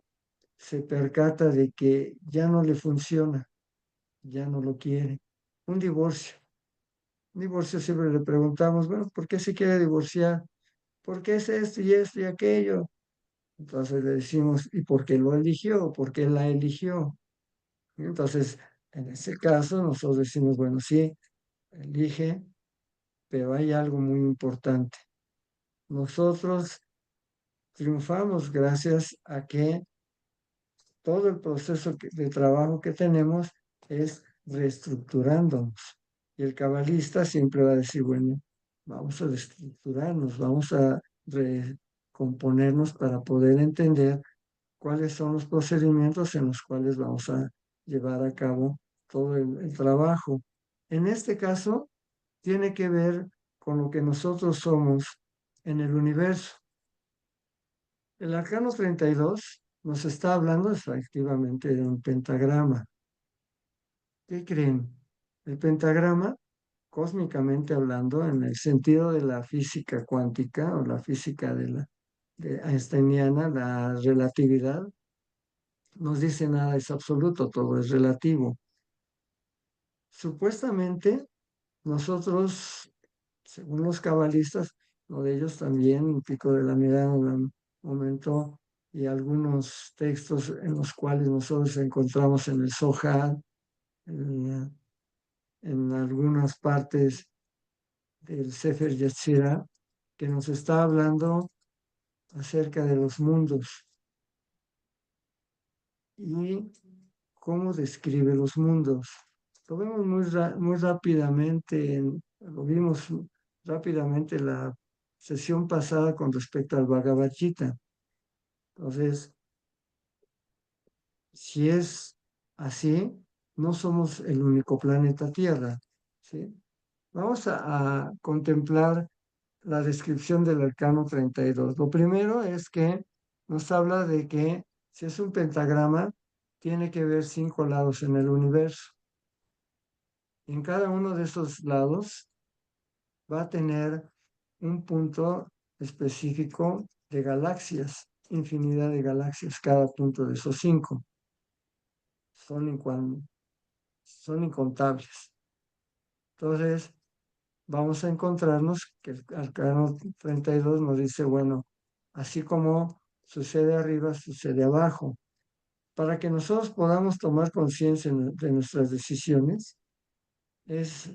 se percata de que ya no le funciona, ya no lo quiere. Un divorcio. Un divorcio siempre le preguntamos, bueno, ¿por qué se quiere divorciar? ¿Por qué es esto y aquello? Entonces le decimos, ¿y por qué lo eligió? ¿Por qué la eligió? Y entonces, en ese caso, nosotros decimos, bueno, sí, elige, pero hay algo muy importante. Nosotros triunfamos gracias a que todo el proceso de trabajo que tenemos es reestructurándonos. Y el cabalista siempre va a decir, bueno, vamos a reestructurarnos, vamos a recomponernos para poder entender cuáles son los procedimientos en los cuales vamos a llevar a cabo todo el trabajo. En este caso, tiene que ver con lo que nosotros somos en el universo. El arcano 32 nos está hablando efectivamente de un pentagrama. ¿Qué creen? El pentagrama, cósmicamente hablando, en el sentido de la física cuántica o la física de einsteiniana, la relatividad, nos dice nada es absoluto, todo es relativo. Supuestamente, nosotros, según los cabalistas, uno de ellos también, Pico de la Mirada, en un momento, y algunos textos en los cuales nosotros encontramos en el Zohar, en algunas partes del Sefer Yetzirah, que nos está hablando acerca de los mundos y cómo describe los mundos. Lo vemos muy rápidamente, lo vimos rápidamente la sesión pasada con respecto al Bhagavad Gita. Entonces, si es así, no somos el único planeta Tierra, ¿sí? Vamos a contemplar la descripción del arcano 32. Lo primero es que nos habla de que si es un pentagrama, tiene que ver 5 lados en el universo. En cada uno de esos lados va a tener un punto específico de galaxias, infinidad de galaxias, cada punto de esos 5. Son incontables. Entonces, vamos a encontrarnos que el arcano 32 nos dice, bueno, así como sucede arriba, sucede abajo. Para que nosotros podamos tomar conciencia de nuestras decisiones, es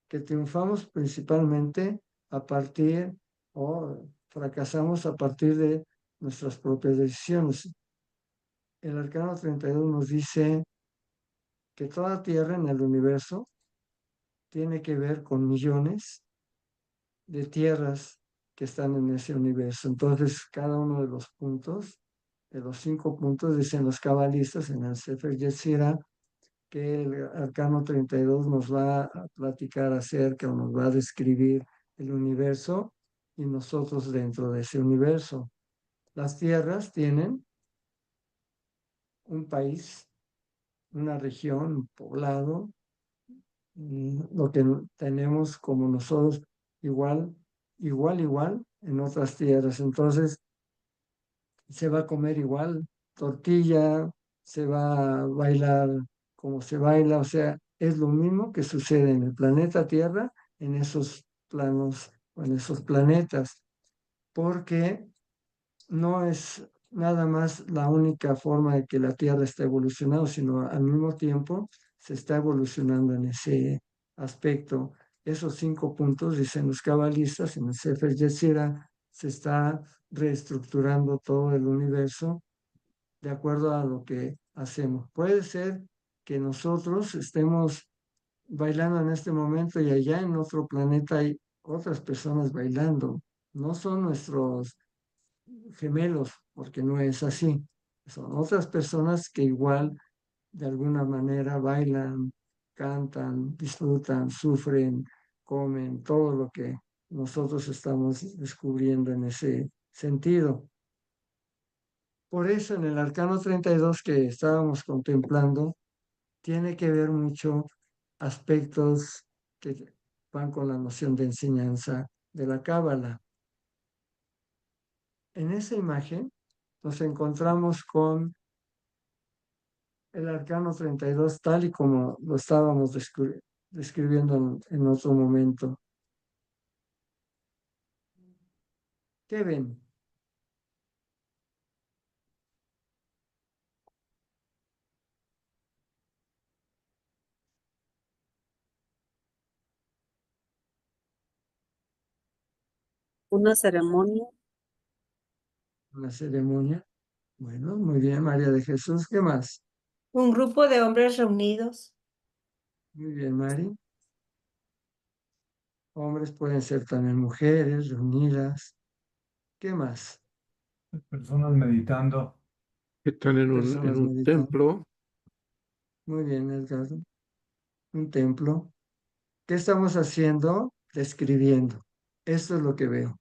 que triunfamos principalmente a partir o fracasamos a partir de nuestras propias decisiones. El arcano 32 nos dice que toda tierra en el universo tiene que ver con millones de tierras que están en ese universo. Entonces, cada uno de los puntos de los 5 puntos, dicen los cabalistas en el Sefer Yetzirah, que el arcano 32 nos va a platicar acerca o nos va a describir el universo y nosotros dentro de ese universo. Las tierras tienen un país, una región, un poblado, lo que tenemos como nosotros igual en otras tierras. Entonces, se va a comer igual tortilla, se va a bailar como se baila, o sea, es lo mismo que sucede en el planeta Tierra, en esos planos o en esos planetas, porque no es nada más la única forma de que la Tierra está evolucionando, sino al mismo tiempo se está evolucionando en ese aspecto. Esos 5 puntos, dicen los cabalistas, en el Sefer Yetzirah, se está reestructurando todo el universo de acuerdo a lo que hacemos. Puede ser que nosotros estemos bailando en este momento y allá en otro planeta hay otras personas bailando. No son nuestros gemelos, porque no es así. Son otras personas que igual de alguna manera bailan, cantan, disfrutan, sufren, comen, todo lo que nosotros estamos descubriendo en ese sentido. Por eso en el arcano 32 que estábamos contemplando, tiene que ver mucho aspectos que van con la noción de enseñanza de la Cábala. En esa imagen nos encontramos con el arcano 32 tal y como lo estábamos describiendo en otro momento. ¿Qué ven? Una ceremonia, Una ceremonia. Bueno, muy bien, María de Jesús. ¿Qué más? Un grupo de hombres reunidos. Muy bien, Mari. Hombres pueden ser también mujeres reunidas. ¿Qué más? Personas meditando. Están en Personas un meditando. templo. Muy bien, Edgardo. Un templo. ¿Qué estamos haciendo? Describiendo. Esto es lo que veo.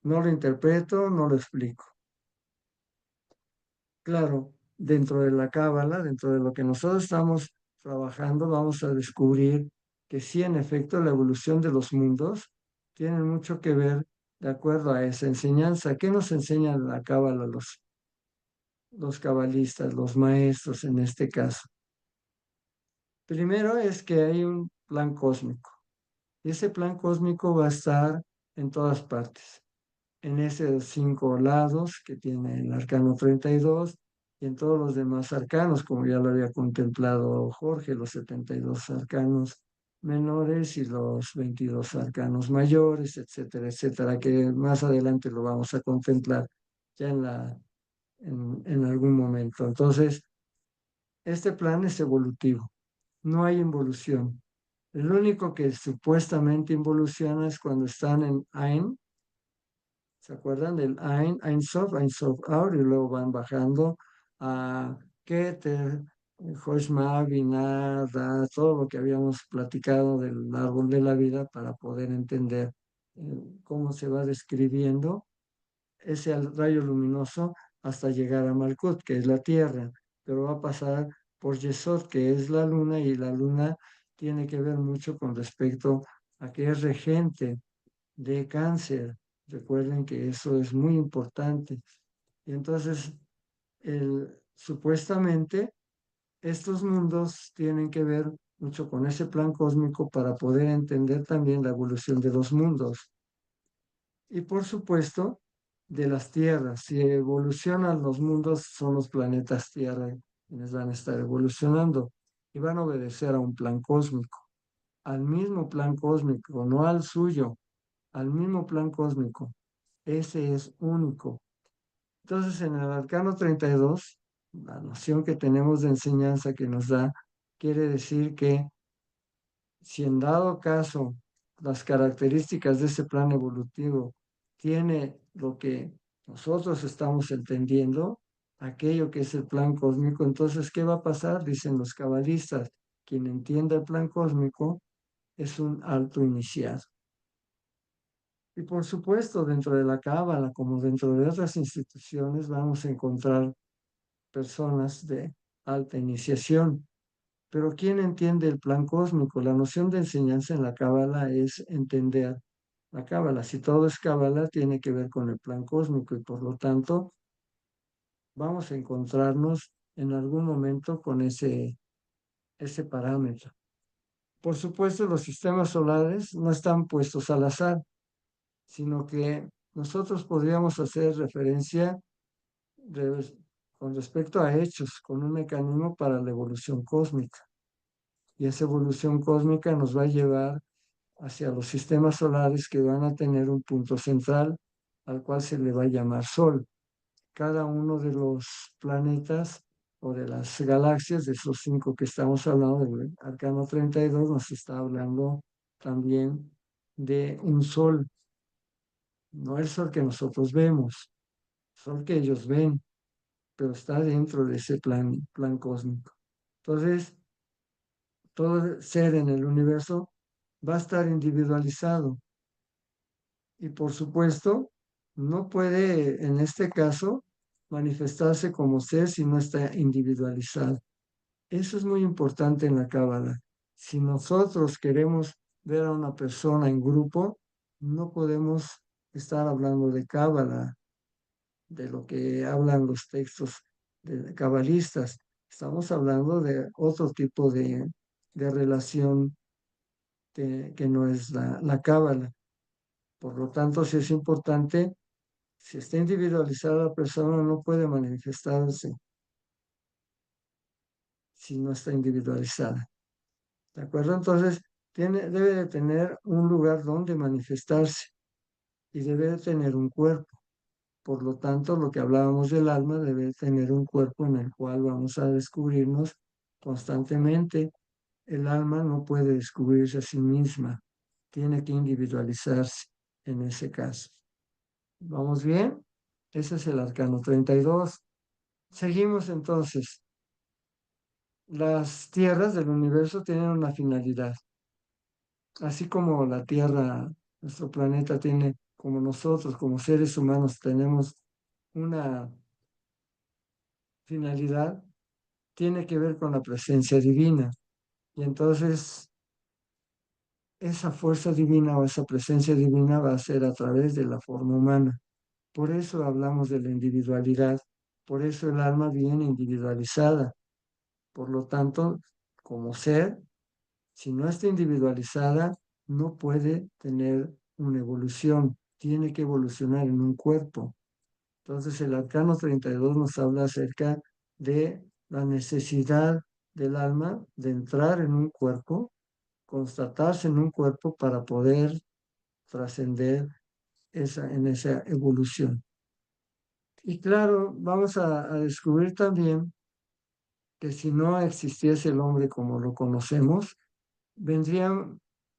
No lo interpreto, no lo explico. Claro, dentro de la Cábala, dentro de lo que nosotros estamos trabajando, vamos a descubrir que sí, en efecto, la evolución de los mundos tiene mucho que ver de acuerdo a esa enseñanza. ¿Qué nos enseña la Cábala los cabalistas, los maestros en este caso? Primero es que hay un plan cósmico. Y ese plan cósmico va a estar en todas partes, en esos 5 lados que tiene el arcano 32 y en todos los demás arcanos, como ya lo había contemplado Jorge, los 72 arcanos menores y los 22 arcanos mayores, etcétera, etcétera, que más adelante lo vamos a contemplar ya en algún momento. Entonces, este plan es evolutivo, no hay involución. El único que supuestamente involuciona es cuando están en Ain. ¿Se acuerdan del Ain, Ein Sof, Aur? Y luego van bajando a Keter, Joshma, Binah, Ra, todo lo que habíamos platicado del árbol de la vida para poder entender cómo se va describiendo ese rayo luminoso hasta llegar a Malkut, que es la tierra, pero va a pasar por Yesod, que es la luna, y la luna tiene que ver mucho con respecto a que es regente de Cáncer. Recuerden que eso es muy importante. Y entonces, supuestamente, estos mundos tienen que ver mucho con ese plan cósmico para poder entender también la evolución de los mundos. Y por supuesto, de las tierras. Si evolucionan los mundos, son los planetas Tierra quienes van a estar evolucionando y van a obedecer a un plan cósmico, al mismo plan cósmico, no al suyo, al mismo plan cósmico. Ese es único. Entonces, en el arcano 32, la noción que tenemos de enseñanza que nos da, quiere decir que si en dado caso las características de ese plan evolutivo tiene lo que nosotros estamos entendiendo, aquello que es el plan cósmico. Entonces, ¿qué va a pasar? Dicen los cabalistas, quien entienda el plan cósmico es un alto iniciado. Y por supuesto, dentro de la Cábala, como dentro de otras instituciones, vamos a encontrar personas de alta iniciación. Pero ¿quién entiende el plan cósmico? La noción de enseñanza en la Cábala es entender la Cábala. Si todo es Cábala, tiene que ver con el plan cósmico y por lo tanto vamos a encontrarnos en algún momento con ese parámetro. Por supuesto, los sistemas solares no están puestos al azar, sino que nosotros podríamos hacer referencia con respecto a hechos, con un mecanismo para la evolución cósmica. Y esa evolución cósmica nos va a llevar hacia los sistemas solares que van a tener un punto central al cual se le va a llamar Sol. Cada uno de los planetas o de las galaxias, de esos 5 que estamos hablando del Arcano 32, nos está hablando también de un Sol, no el Sol que nosotros vemos, Sol que ellos ven, pero está dentro de ese plan cósmico. Entonces, todo ser en el universo va a estar individualizado y por supuesto no puede en este caso manifestarse como ser si no está individualizado. Eso es muy importante en la Cábala. Si nosotros queremos ver a una persona en grupo, no podemos estar hablando de Cábala, de lo que hablan los textos de cabalistas. Estamos hablando de otro tipo de relación que no es la Cábala. Por lo tanto, si es importante, si está individualizada la persona, no puede manifestarse si no está individualizada. ¿De acuerdo? Entonces, debe de tener un lugar donde manifestarse y debe de tener un cuerpo. Por lo tanto, lo que hablábamos del alma debe de tener un cuerpo en el cual vamos a descubrirnos constantemente. El alma no puede descubrirse a sí misma, tiene que individualizarse en ese caso. ¿Vamos bien? Ese es el arcano 32. Seguimos entonces. Las tierras del universo tienen una finalidad. Así como la Tierra, nuestro planeta tiene, como nosotros, como seres humanos, tenemos una finalidad, tiene que ver con la presencia divina. Y entonces, esa fuerza divina o esa presencia divina va a ser a través de la forma humana. Por eso hablamos de la individualidad, por eso el alma viene individualizada. Por lo tanto, como ser, si no está individualizada, no puede tener una evolución, tiene que evolucionar en un cuerpo. Entonces el arcano 32 nos habla acerca de la necesidad del alma de entrar en un cuerpo, constatarse en un cuerpo para poder trascender en esa evolución. Y claro, vamos a descubrir también que si no existiese el hombre como lo conocemos,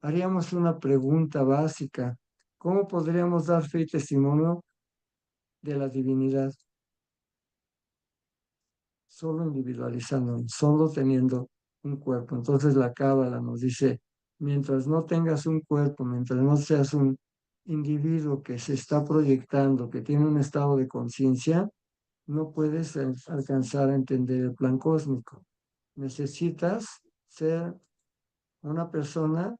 haríamos una pregunta básica. ¿Cómo podríamos dar fe y testimonio de la divinidad? Solo individualizando, solo teniendo un cuerpo. Entonces la Cábala nos dice, mientras no tengas un cuerpo, mientras no seas un individuo que se está proyectando, que tiene un estado de conciencia, no puedes alcanzar a entender el plan cósmico. Necesitas ser una persona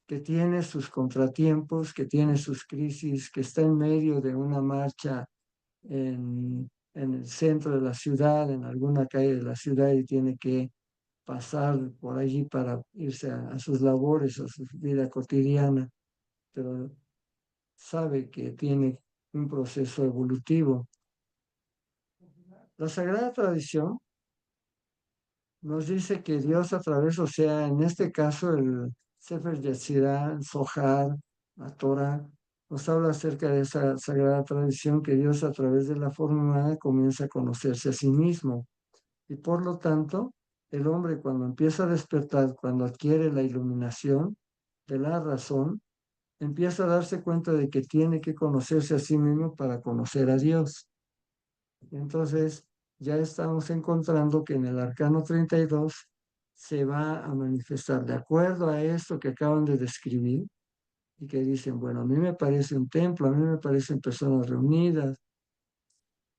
que tiene sus contratiempos, que tiene sus crisis, que está en medio de una marcha en el centro de la ciudad, en alguna calle de la ciudad y tiene que pasar por allí para irse a sus labores, a su vida cotidiana, pero sabe que tiene un proceso evolutivo. La Sagrada Tradición nos dice que Dios a través, o sea, en este caso el Sefer Yetzirah, el Zohar, la Torah, nos habla acerca de esa sagrada tradición que Dios a través de la forma humana comienza a conocerse a sí mismo. Y por lo tanto, el hombre cuando empieza a despertar, cuando adquiere la iluminación de la razón, empieza a darse cuenta de que tiene que conocerse a sí mismo para conocer a Dios. Entonces, ya estamos encontrando que en el arcano 32 se va a manifestar de acuerdo a esto que acaban de describir y que dicen, bueno, a mí me parece un templo, a mí me parecen personas reunidas,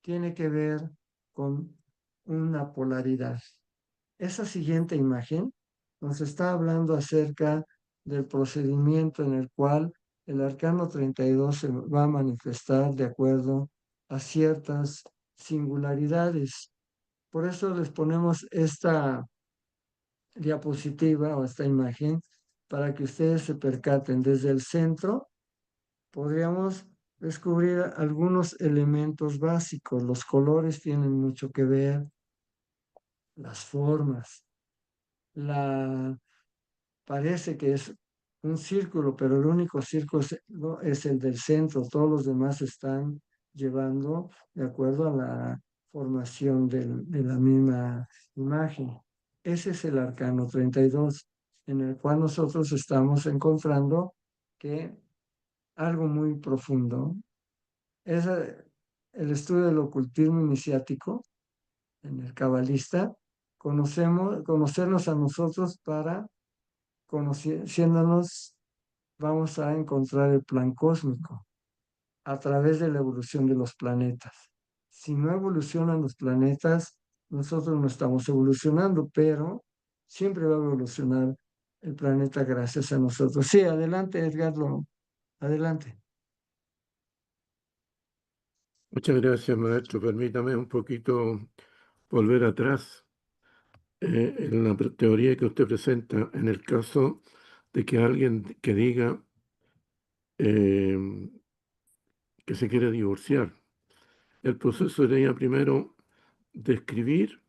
tiene que ver con una polaridad. Esa siguiente imagen nos está hablando acerca del procedimiento en el cual el arcano 32 se va a manifestar de acuerdo a ciertas singularidades. Por eso les ponemos esta diapositiva o esta imagen para que ustedes se percaten. Desde el centro podríamos descubrir algunos elementos básicos. Los colores tienen mucho que ver, las formas, parece que es un círculo, pero el único círculo es el del centro. Todos los demás están llevando de acuerdo a la formación de la misma imagen. Ese es el arcano 32, en el cual nosotros estamos encontrando que algo muy profundo es el estudio del ocultismo iniciático en el cabalista, conocernos a nosotros para, conociéndonos, vamos a encontrar el plan cósmico a través de la evolución de los planetas. Si no evolucionan los planetas, nosotros no estamos evolucionando, pero siempre va a evolucionar el planeta gracias a nosotros. Sí, adelante, Edgar, adelante. Muchas gracias, maestro. Permítame un poquito volver atrás en la teoría que usted presenta en el caso de que alguien que diga eh, que se quiere divorciar. El proceso sería primero describir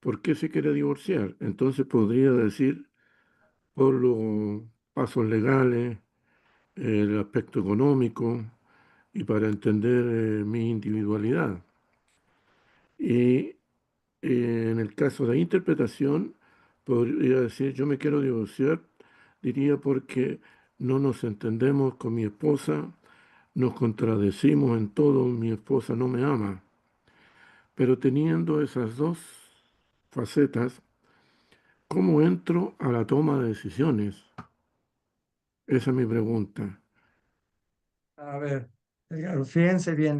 por qué se quiere divorciar. Entonces podría decir por los pasos legales, el aspecto económico y para entender mi individualidad. Y en el caso de interpretación, podría decir yo me quiero divorciar, diría porque no nos entendemos con mi esposa, nos contradecimos en todo, mi esposa no me ama. Pero teniendo esas dos facetas, ¿cómo entro a la toma de decisiones? Esa es mi pregunta. A ver, Edgar, fíjense bien,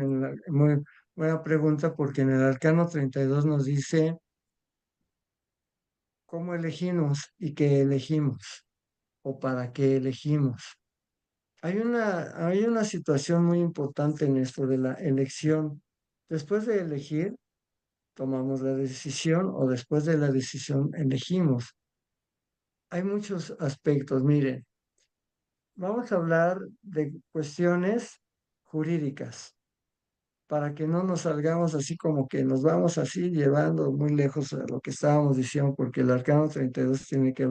muy buena pregunta, porque en el arcano 32 nos dice cómo elegimos y qué elegimos o para qué elegimos. Hay una situación muy importante en esto de la elección. Después de elegir, tomamos la decisión o después de la decisión elegimos. Hay muchos aspectos. Miren, vamos a hablar de cuestiones jurídicas para que no nos salgamos así como que nos vamos así llevando muy lejos a lo que estábamos diciendo, porque el arcano 32 tiene que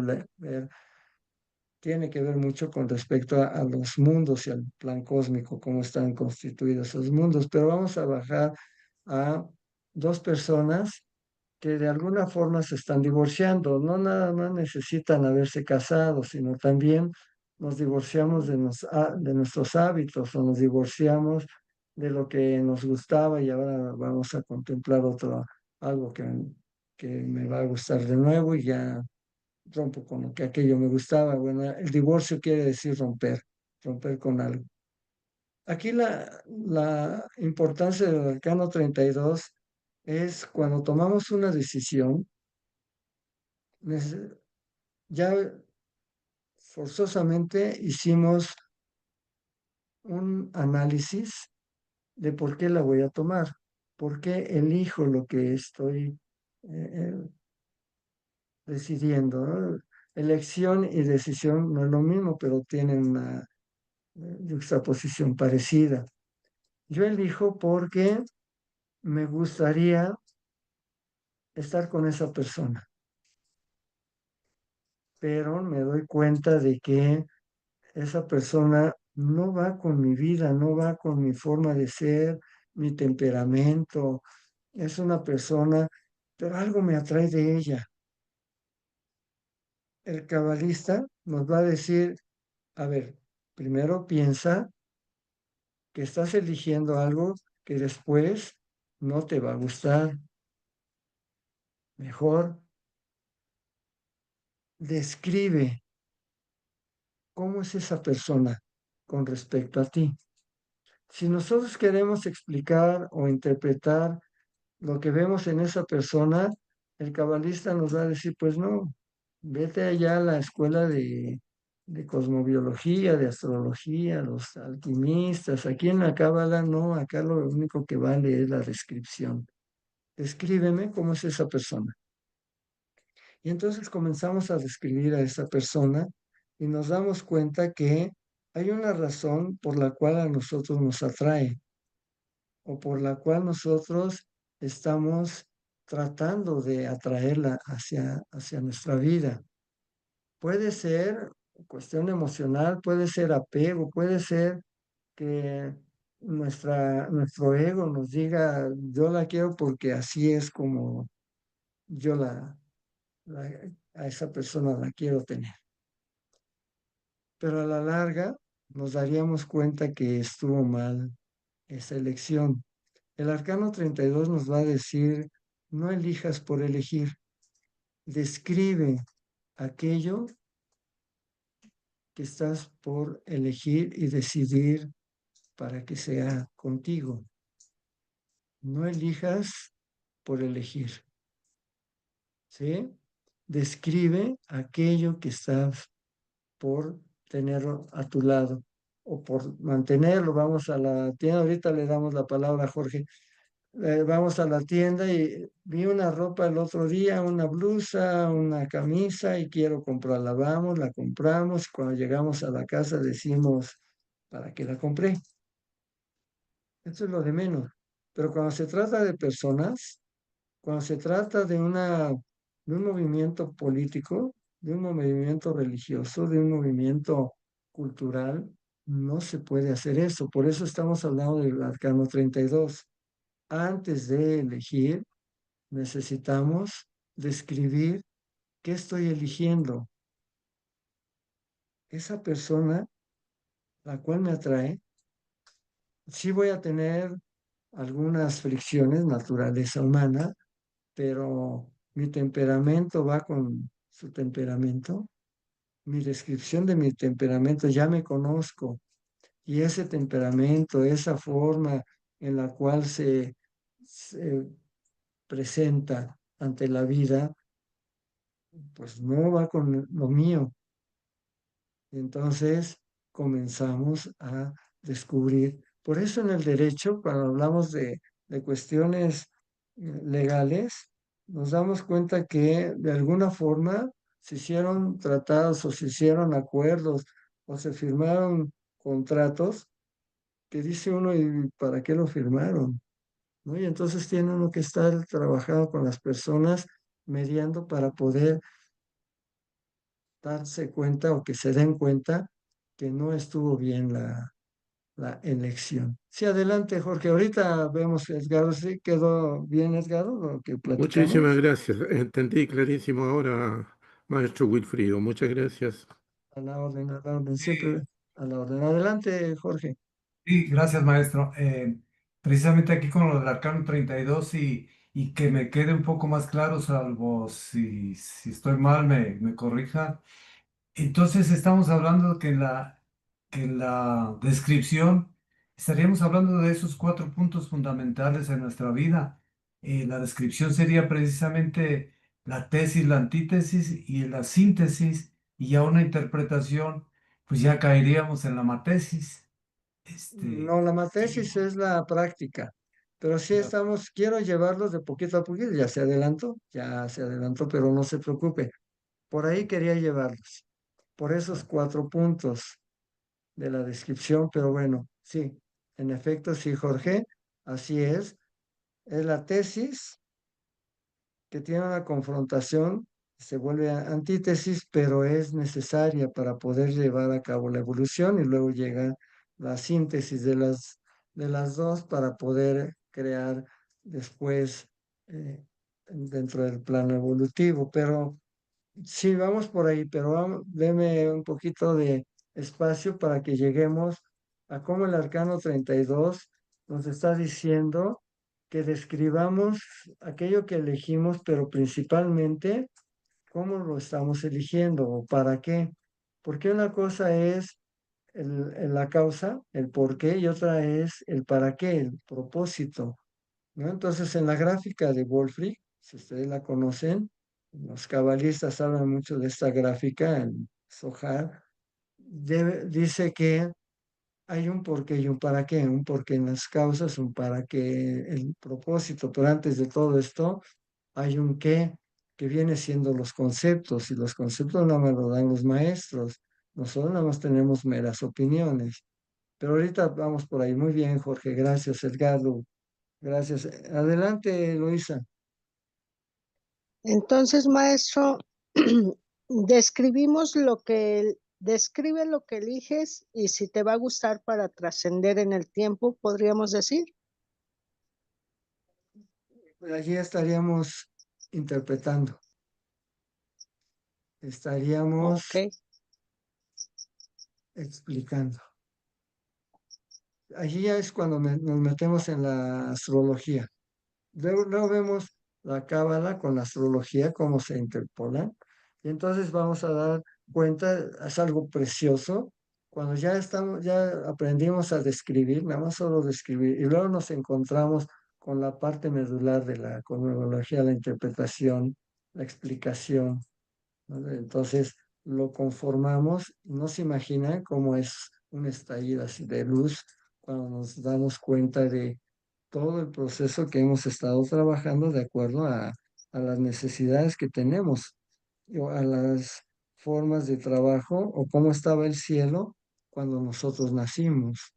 ver mucho con respecto a los mundos y al plan cósmico, cómo están constituidos esos mundos. Pero vamos a bajar a dos personas que de alguna forma se están divorciando. No nada más necesitan haberse casado, sino también nos divorciamos de nuestros hábitos o nos divorciamos de lo que nos gustaba y ahora vamos a contemplar algo que me va a gustar de nuevo y ya rompo con lo que aquello me gustaba. Bueno, el divorcio quiere decir romper con algo. Aquí la importancia del arcano 32 es cuando tomamos una decisión, ya forzosamente hicimos un análisis de por qué la voy a tomar, por qué elijo lo que estoy decidiendo, ¿no? Elección y decisión no es lo mismo, pero tienen una juxtaposición parecida. Yo elijo porque me gustaría estar con esa persona, pero me doy cuenta de que esa persona no va con mi vida, no va con mi forma de ser, mi temperamento. Es una persona, pero algo me atrae de ella. El cabalista nos va a decir, a ver, primero piensa que estás eligiendo algo que después no te va a gustar. Mejor describe cómo es esa persona con respecto a ti. Si nosotros queremos explicar o interpretar lo que vemos en esa persona, el cabalista nos va a decir, pues no, vete allá a la escuela de cosmobiología, de astrología, los alquimistas. Aquí en la cábala no, acá lo único que vale es la descripción. Descríbeme cómo es esa persona. Y entonces comenzamos a describir a esa persona y nos damos cuenta que hay una razón por la cual a nosotros nos atrae o por la cual nosotros estamos tratando de atraerla hacia nuestra vida. Puede ser cuestión emocional, puede ser apego, puede ser que nuestro ego nos diga, yo la quiero porque así es como yo a esa persona la quiero tener. Pero a la larga nos daríamos cuenta que estuvo mal esa elección. El arcano 32 nos va a decir, no elijas por elegir, describe aquello que estás por elegir y decidir para que sea contigo. No elijas por elegir, ¿sí? Describe aquello que estás por tenerlo a tu lado o por mantenerlo. Vamos a la tienda, ahorita le damos la palabra a Jorge. Vamos a la tienda y vi una ropa el otro día, una blusa, una camisa y quiero comprarla. Vamos, la compramos. Cuando llegamos a la casa decimos, ¿para qué la compré? Eso es lo de menos. Pero cuando se trata de personas, cuando se trata de un movimiento político, de un movimiento religioso, de un movimiento cultural, no se puede hacer eso. Por eso estamos hablando del arcano 32. Antes de elegir, necesitamos describir qué estoy eligiendo. Esa persona, la cual me atrae, sí voy a tener algunas fricciones, naturaleza humana, pero mi temperamento va con su temperamento. Mi descripción de mi temperamento ya me conozco y ese temperamento, esa forma en la cual se presenta ante la vida, pues no va con lo mío. Entonces comenzamos a descubrir. Por eso en el derecho, cuando hablamos de cuestiones legales, nos damos cuenta que de alguna forma se hicieron tratados o se hicieron acuerdos o se firmaron contratos que dice uno, ¿y para qué lo firmaron? ¿No? Y entonces tiene uno que estar trabajando con las personas, mediando para poder darse cuenta o que se den cuenta que no estuvo bien la elección. Sí, adelante, Jorge. Ahorita vemos, Edgardo, ¿sí quedó bien, Edgardo, lo que Muchísimas platicamos? gracias. Entendí clarísimo ahora, maestro Wilfrido. Muchas gracias. A la orden, siempre a la orden. Adelante, Jorge. Sí, gracias, maestro. Precisamente aquí con lo del arcano 32 y que me quede un poco más claro, salvo si estoy mal, me corrija. Entonces estamos hablando que en la descripción estaríamos hablando de esos cuatro puntos fundamentales en nuestra vida. La descripción sería precisamente la tesis, la antítesis y la síntesis, y ya una interpretación, pues ya caeríamos en la matesis. No, la matesis es la práctica, pero sí Claro. quiero llevarlos de poquito a poquito, ya se adelantó, pero no se preocupe. Por ahí quería llevarlos, por esos cuatro puntos de la descripción, pero bueno, sí, en efecto, sí, Jorge, así es la tesis que tiene una confrontación, se vuelve antítesis, pero es necesaria para poder llevar a cabo la evolución y luego llega la síntesis de las dos para poder crear después dentro del plano evolutivo, pero sí, vamos por ahí, pero deme un poquito de espacio para que lleguemos a cómo el arcano 32 nos está diciendo que describamos aquello que elegimos, pero principalmente cómo lo estamos eligiendo o para qué. Porque una cosa es la causa, el por qué, y otra es el para qué, el propósito, ¿no? Entonces, en la gráfica de Wolfrich, si ustedes la conocen, los cabalistas hablan mucho de esta gráfica en Zohar, dice que hay un porqué y un para qué, un porqué en las causas, un para qué el propósito, pero antes de todo esto hay un qué que viene siendo los conceptos, y los conceptos nada más lo dan los maestros, nosotros nada más tenemos meras opiniones. Pero ahorita vamos por ahí. Muy bien, Jorge, gracias, Edgardo, gracias. Adelante, Luisa. Entonces, maestro, describe lo que eliges y si te va a gustar para trascender en el tiempo, podríamos decir. Pues allí estaríamos interpretando, estaríamos Ok. explicando. Allí ya es cuando nos metemos en la astrología. Luego vemos la cábala con la astrología, cómo se interpolan. Y entonces vamos a dar cuenta, es algo precioso, cuando ya estamos, ya aprendimos a describir, nada más solo describir, y luego nos encontramos con la parte medular de la cosmología, la interpretación, la explicación, ¿no? Entonces lo conformamos, no se imagina cómo es un estallido así de luz cuando nos damos cuenta de todo el proceso que hemos estado trabajando de acuerdo a las necesidades que tenemos, o a las formas de trabajo o cómo estaba el cielo cuando nosotros nacimos.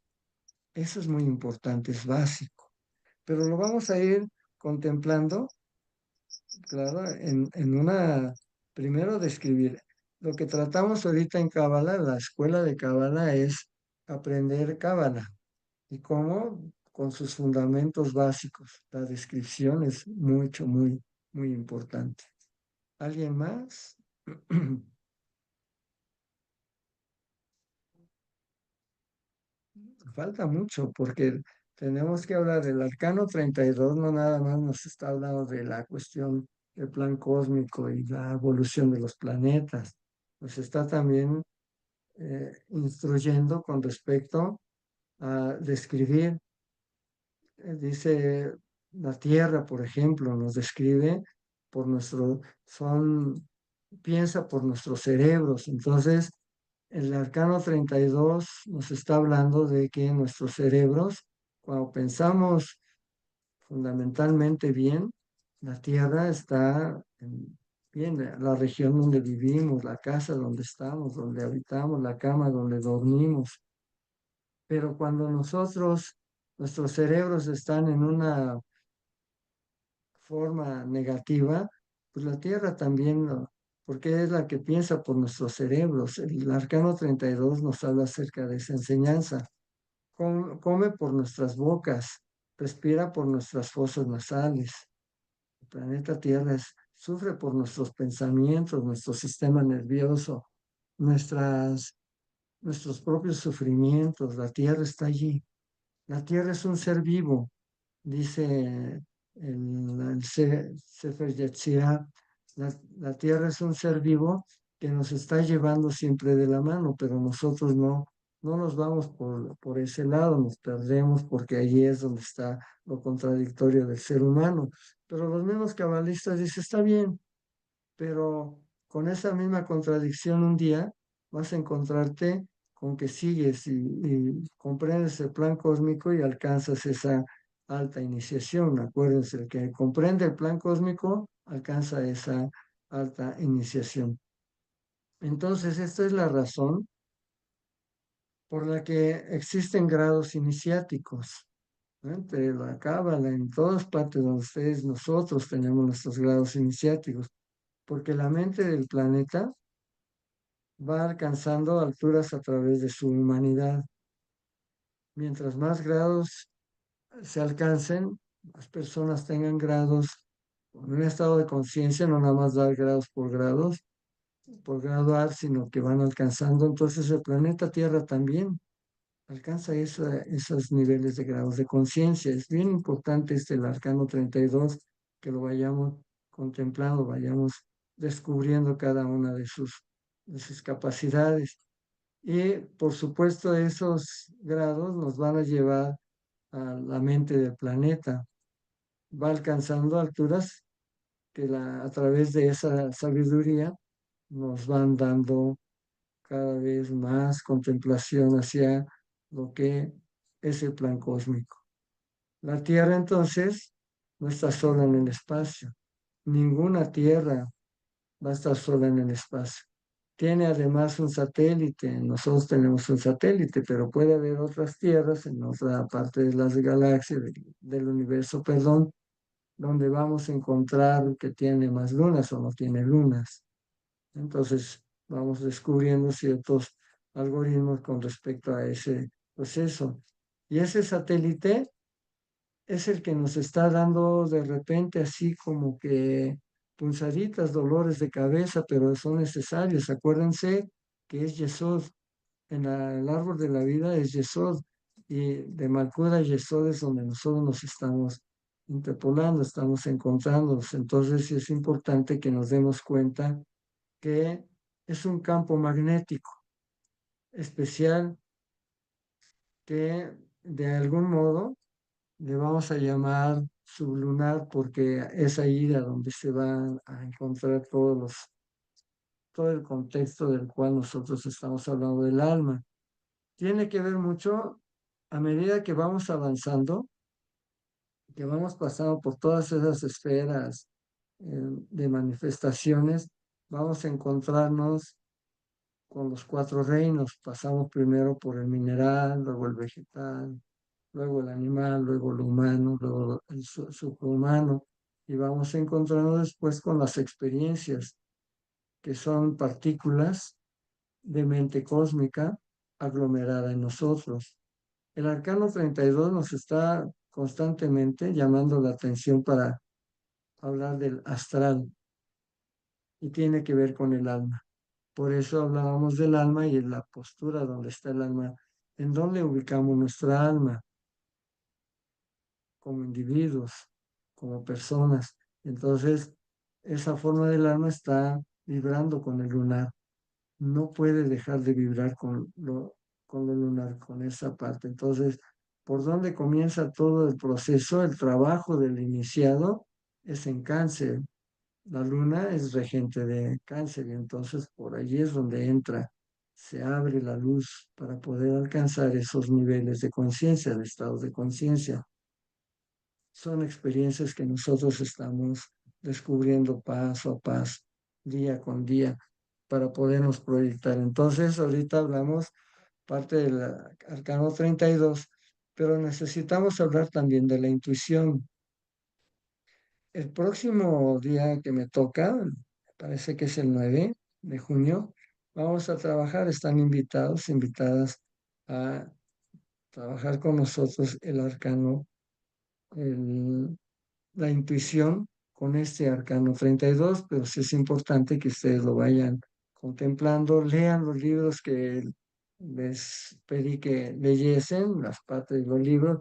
Eso es muy importante, es básico, pero lo vamos a ir contemplando, claro, primero describir. Lo que tratamos ahorita en Cábala, la escuela de Cábala, es aprender Cábala. ¿Y cómo? Con sus fundamentos básicos. La descripción es muy importante. ¿Alguien más? Falta mucho porque tenemos que hablar del arcano 32, no nada más nos está hablando de la cuestión del plan cósmico y la evolución de los planetas. Nos está también instruyendo con respecto a describir, dice la Tierra, por ejemplo, nos describe por piensa por nuestros cerebros. Entonces, el arcano 32 nos está hablando de que nuestros cerebros, cuando pensamos fundamentalmente bien, la Tierra está bien, la región donde vivimos, la casa donde estamos, donde habitamos, la cama donde dormimos. Pero cuando nuestros cerebros están en una forma negativa, pues la Tierra también, porque es la que piensa por nuestros cerebros. El arcano 32 nos habla acerca de esa enseñanza. Come por nuestras bocas, respira por nuestras fosas nasales. El planeta Tierra sufre por nuestros pensamientos, nuestro sistema nervioso, nuestros propios sufrimientos. La Tierra está allí. La Tierra es un ser vivo, dice el Sefer Yetzirah. La Tierra es un ser vivo que nos está llevando siempre de la mano, pero nosotros no nos vamos por ese lado, nos perdemos porque allí es donde está lo contradictorio del ser humano. Pero los mismos cabalistas dicen, está bien, pero con esa misma contradicción un día vas a encontrarte con que sigues y comprendes el plan cósmico y alcanzas esa alta iniciación. Acuérdense, el que comprende el plan cósmico alcanza esa alta iniciación. Entonces, esta es la razón por la que existen grados iniciáticos, ¿no? Entre la Cábala, en todas partes donde ustedes, nosotros tenemos nuestros grados iniciáticos, porque la mente del planeta va alcanzando alturas a través de su humanidad. Mientras más grados se alcancen, las personas tengan grados en un estado de conciencia, no nada más dar grados, por graduar, sino que van alcanzando. Entonces el planeta Tierra también alcanza esos niveles de grados de conciencia. Es bien importante el arcano 32, que lo vayamos contemplando, vayamos descubriendo cada una de sus capacidades. Y por supuesto esos grados nos van a llevar a la mente del planeta. Va alcanzando alturas que a través de esa sabiduría nos van dando cada vez más contemplación hacia lo que es el plan cósmico. La Tierra entonces no está sola en el espacio. Ninguna Tierra va a estar sola en el espacio. Tiene además un satélite. Nosotros tenemos un satélite, pero puede haber otras tierras en otra parte de las galaxias, del universo, perdón, donde vamos a encontrar que tiene más lunas o no tiene lunas. Entonces vamos descubriendo ciertos algoritmos con respecto a ese proceso. Y ese satélite es el que nos está dando de repente así como que punzaditas, dolores de cabeza, pero son necesarios. Acuérdense que es Yesod. El árbol de la vida es Yesod. Y de Malkuda Yesod es donde nosotros nos estamos interpolando, estamos encontrándonos. Entonces sí es importante que nos demos cuenta que es un campo magnético especial que de algún modo le vamos a llamar sublunar, porque es ahí a donde se van a encontrar todo el contexto del cual nosotros estamos hablando del alma. Tiene que ver mucho a medida que vamos avanzando, que vamos pasando por todas esas esferas de manifestaciones, vamos a encontrarnos con los cuatro reinos. Pasamos primero por el mineral, luego el vegetal, luego el animal, luego lo humano, luego el suprahumano, y vamos encontrando después con las experiencias, que son partículas de mente cósmica aglomerada en nosotros. El arcano 32 nos está constantemente llamando la atención para hablar del astral, y tiene que ver con el alma. Por eso hablábamos del alma y en la postura donde está el alma, en dónde ubicamos nuestra alma como individuos, como personas. Entonces, esa forma del alma está vibrando con el lunar. No puede dejar de vibrar con lo lunar, con esa parte. Entonces, ¿por dónde comienza todo el proceso? El trabajo del iniciado es en Cáncer. La luna es regente de Cáncer, y entonces por allí es donde entra, se abre la luz para poder alcanzar esos niveles de conciencia, de estados de conciencia. Son experiencias que nosotros estamos descubriendo paso a paso, día con día, para podernos proyectar. Entonces, ahorita hablamos parte del arcano 32, pero necesitamos hablar también de la intuición. El próximo día que me toca, parece que es el 9 de junio, vamos a trabajar, están invitadas a trabajar con nosotros el arcano, la intuición con este arcano 32, pero sí es importante que ustedes lo vayan contemplando, lean los libros que les pedí que leyesen, las partes de los libros,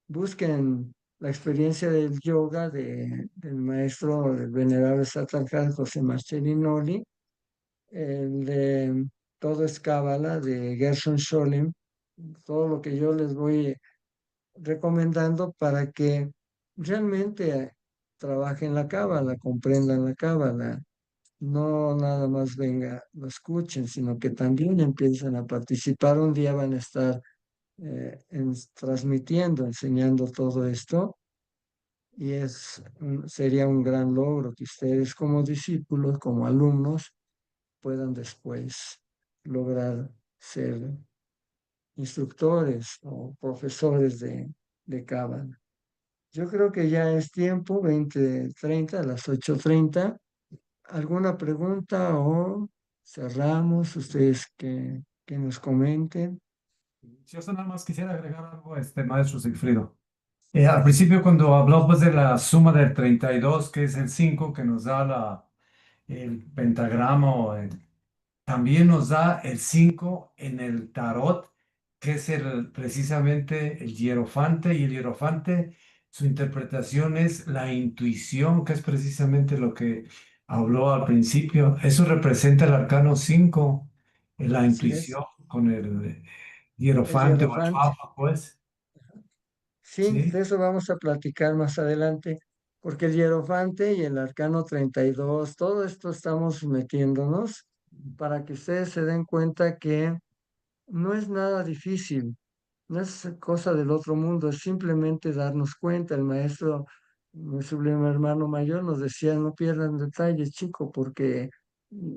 busquen la experiencia del yoga del maestro, del venerable Satarkar José Marcellinoli, el de Todo es Cábala de Gershon Scholem, todo lo que yo les voy recomendando para que realmente trabajen la cábala, comprendan la cábala, no nada más lo escuchen, sino que también empiecen a participar. Un día van a estar transmitiendo, enseñando todo esto, y sería un gran logro que ustedes como discípulos, como alumnos, puedan después lograr ser instructores o profesores de cábala. Yo creo que ya es tiempo, 20:30, a las 8:30. ¿Alguna pregunta o cerramos? Ustedes que nos comenten. Yo nada más quisiera agregar algo, maestro Sigfrido. Al principio, cuando habló pues, de la suma del 32, que es el 5, que nos da el pentagrama, también nos da el 5 en el tarot, que es precisamente el hierofante, y el hierofante, su interpretación es la intuición, que es precisamente lo que habló al principio. Eso representa el arcano 5, la Así es, intuición con el el hierofante o el hierofante. papa, pues. Sí, Sí. de eso vamos a platicar más adelante, porque el hierofante y el arcano 32, todo esto estamos metiéndonos para que ustedes se den cuenta que no es nada difícil, no es cosa del otro mundo, es simplemente darnos cuenta. El maestro, mi sublime hermano mayor, nos decía, no pierdan detalles, chico, porque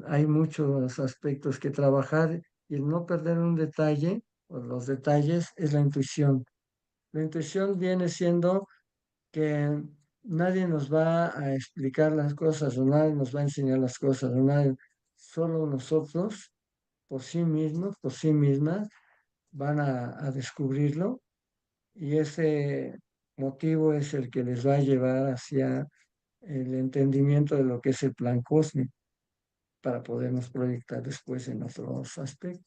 hay muchos aspectos que trabajar y el no perder un detalle o los detalles es la intuición. La intuición viene siendo que nadie nos va a explicar las cosas o nadie nos va a enseñar las cosas, o nadie, solo nosotros, por sí mismos, por sí mismas, van a descubrirlo, y ese motivo es el que les va a llevar hacia el entendimiento de lo que es el plan cósmico para podernos proyectar después en otros aspectos.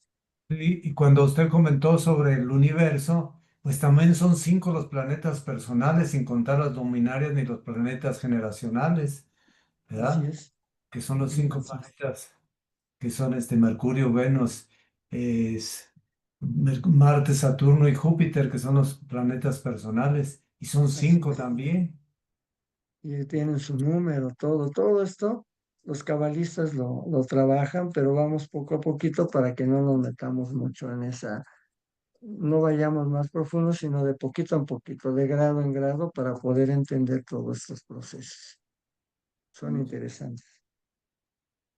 Y cuando usted comentó sobre el universo, pues también son 5 los planetas personales, sin contar las luminarias ni los planetas generacionales, Así ¿verdad? es. Que son los Así 5 es. planetas, que son Mercurio, Venus, es, Marte, Saturno y Júpiter, que son los planetas personales, y son Así 5 es. también. Y tienen su número, todo esto, los cabalistas lo trabajan, pero vamos poco a poquito para que no nos metamos mucho en esa, no vayamos más profundo, sino de poquito en poquito, de grado en grado, para poder entender todos estos procesos. Son interesantes.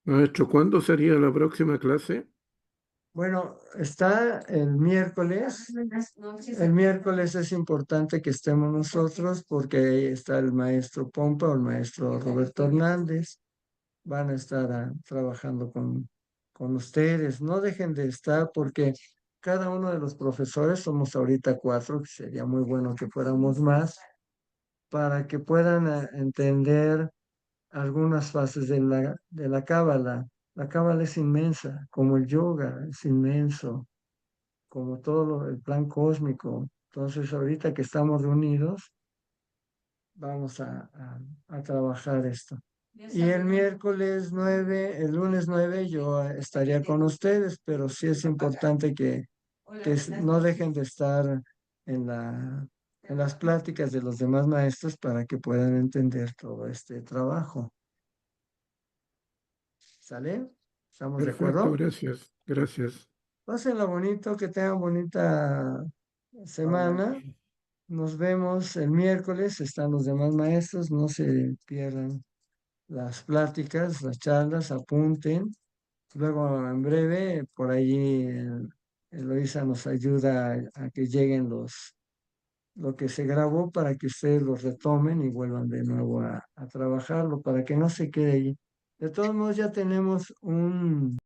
Maestro, ¿cuándo sería la próxima clase? Bueno, está el miércoles. El miércoles es importante que estemos nosotros porque ahí está el maestro Pompa o el maestro Roberto Hernández. Van a estar trabajando con ustedes. No dejen de estar porque cada uno de los profesores, somos ahorita 4, que sería muy bueno que fuéramos más, para que puedan entender algunas fases de la cábala. La cábala es inmensa, como el yoga es inmenso, como todo el plan cósmico. Entonces, ahorita que estamos reunidos, vamos a trabajar esto. Y el miércoles 9, el lunes 9, yo estaría con ustedes, pero sí es importante que no dejen de estar en en las pláticas de los demás maestros para que puedan entender todo este trabajo. ¿Sale? ¿Estamos de Perfecto, acuerdo? gracias, gracias. Pásenlo bonito, que tengan bonita semana. Nos vemos el miércoles, están los demás maestros, no se pierdan las pláticas, las charlas, apunten. Luego, en breve, por allí Eloisa nos ayuda a que lleguen lo que se grabó para que ustedes lo retomen y vuelvan de nuevo a trabajarlo, para que no se quede allí. De todos modos, ya tenemos un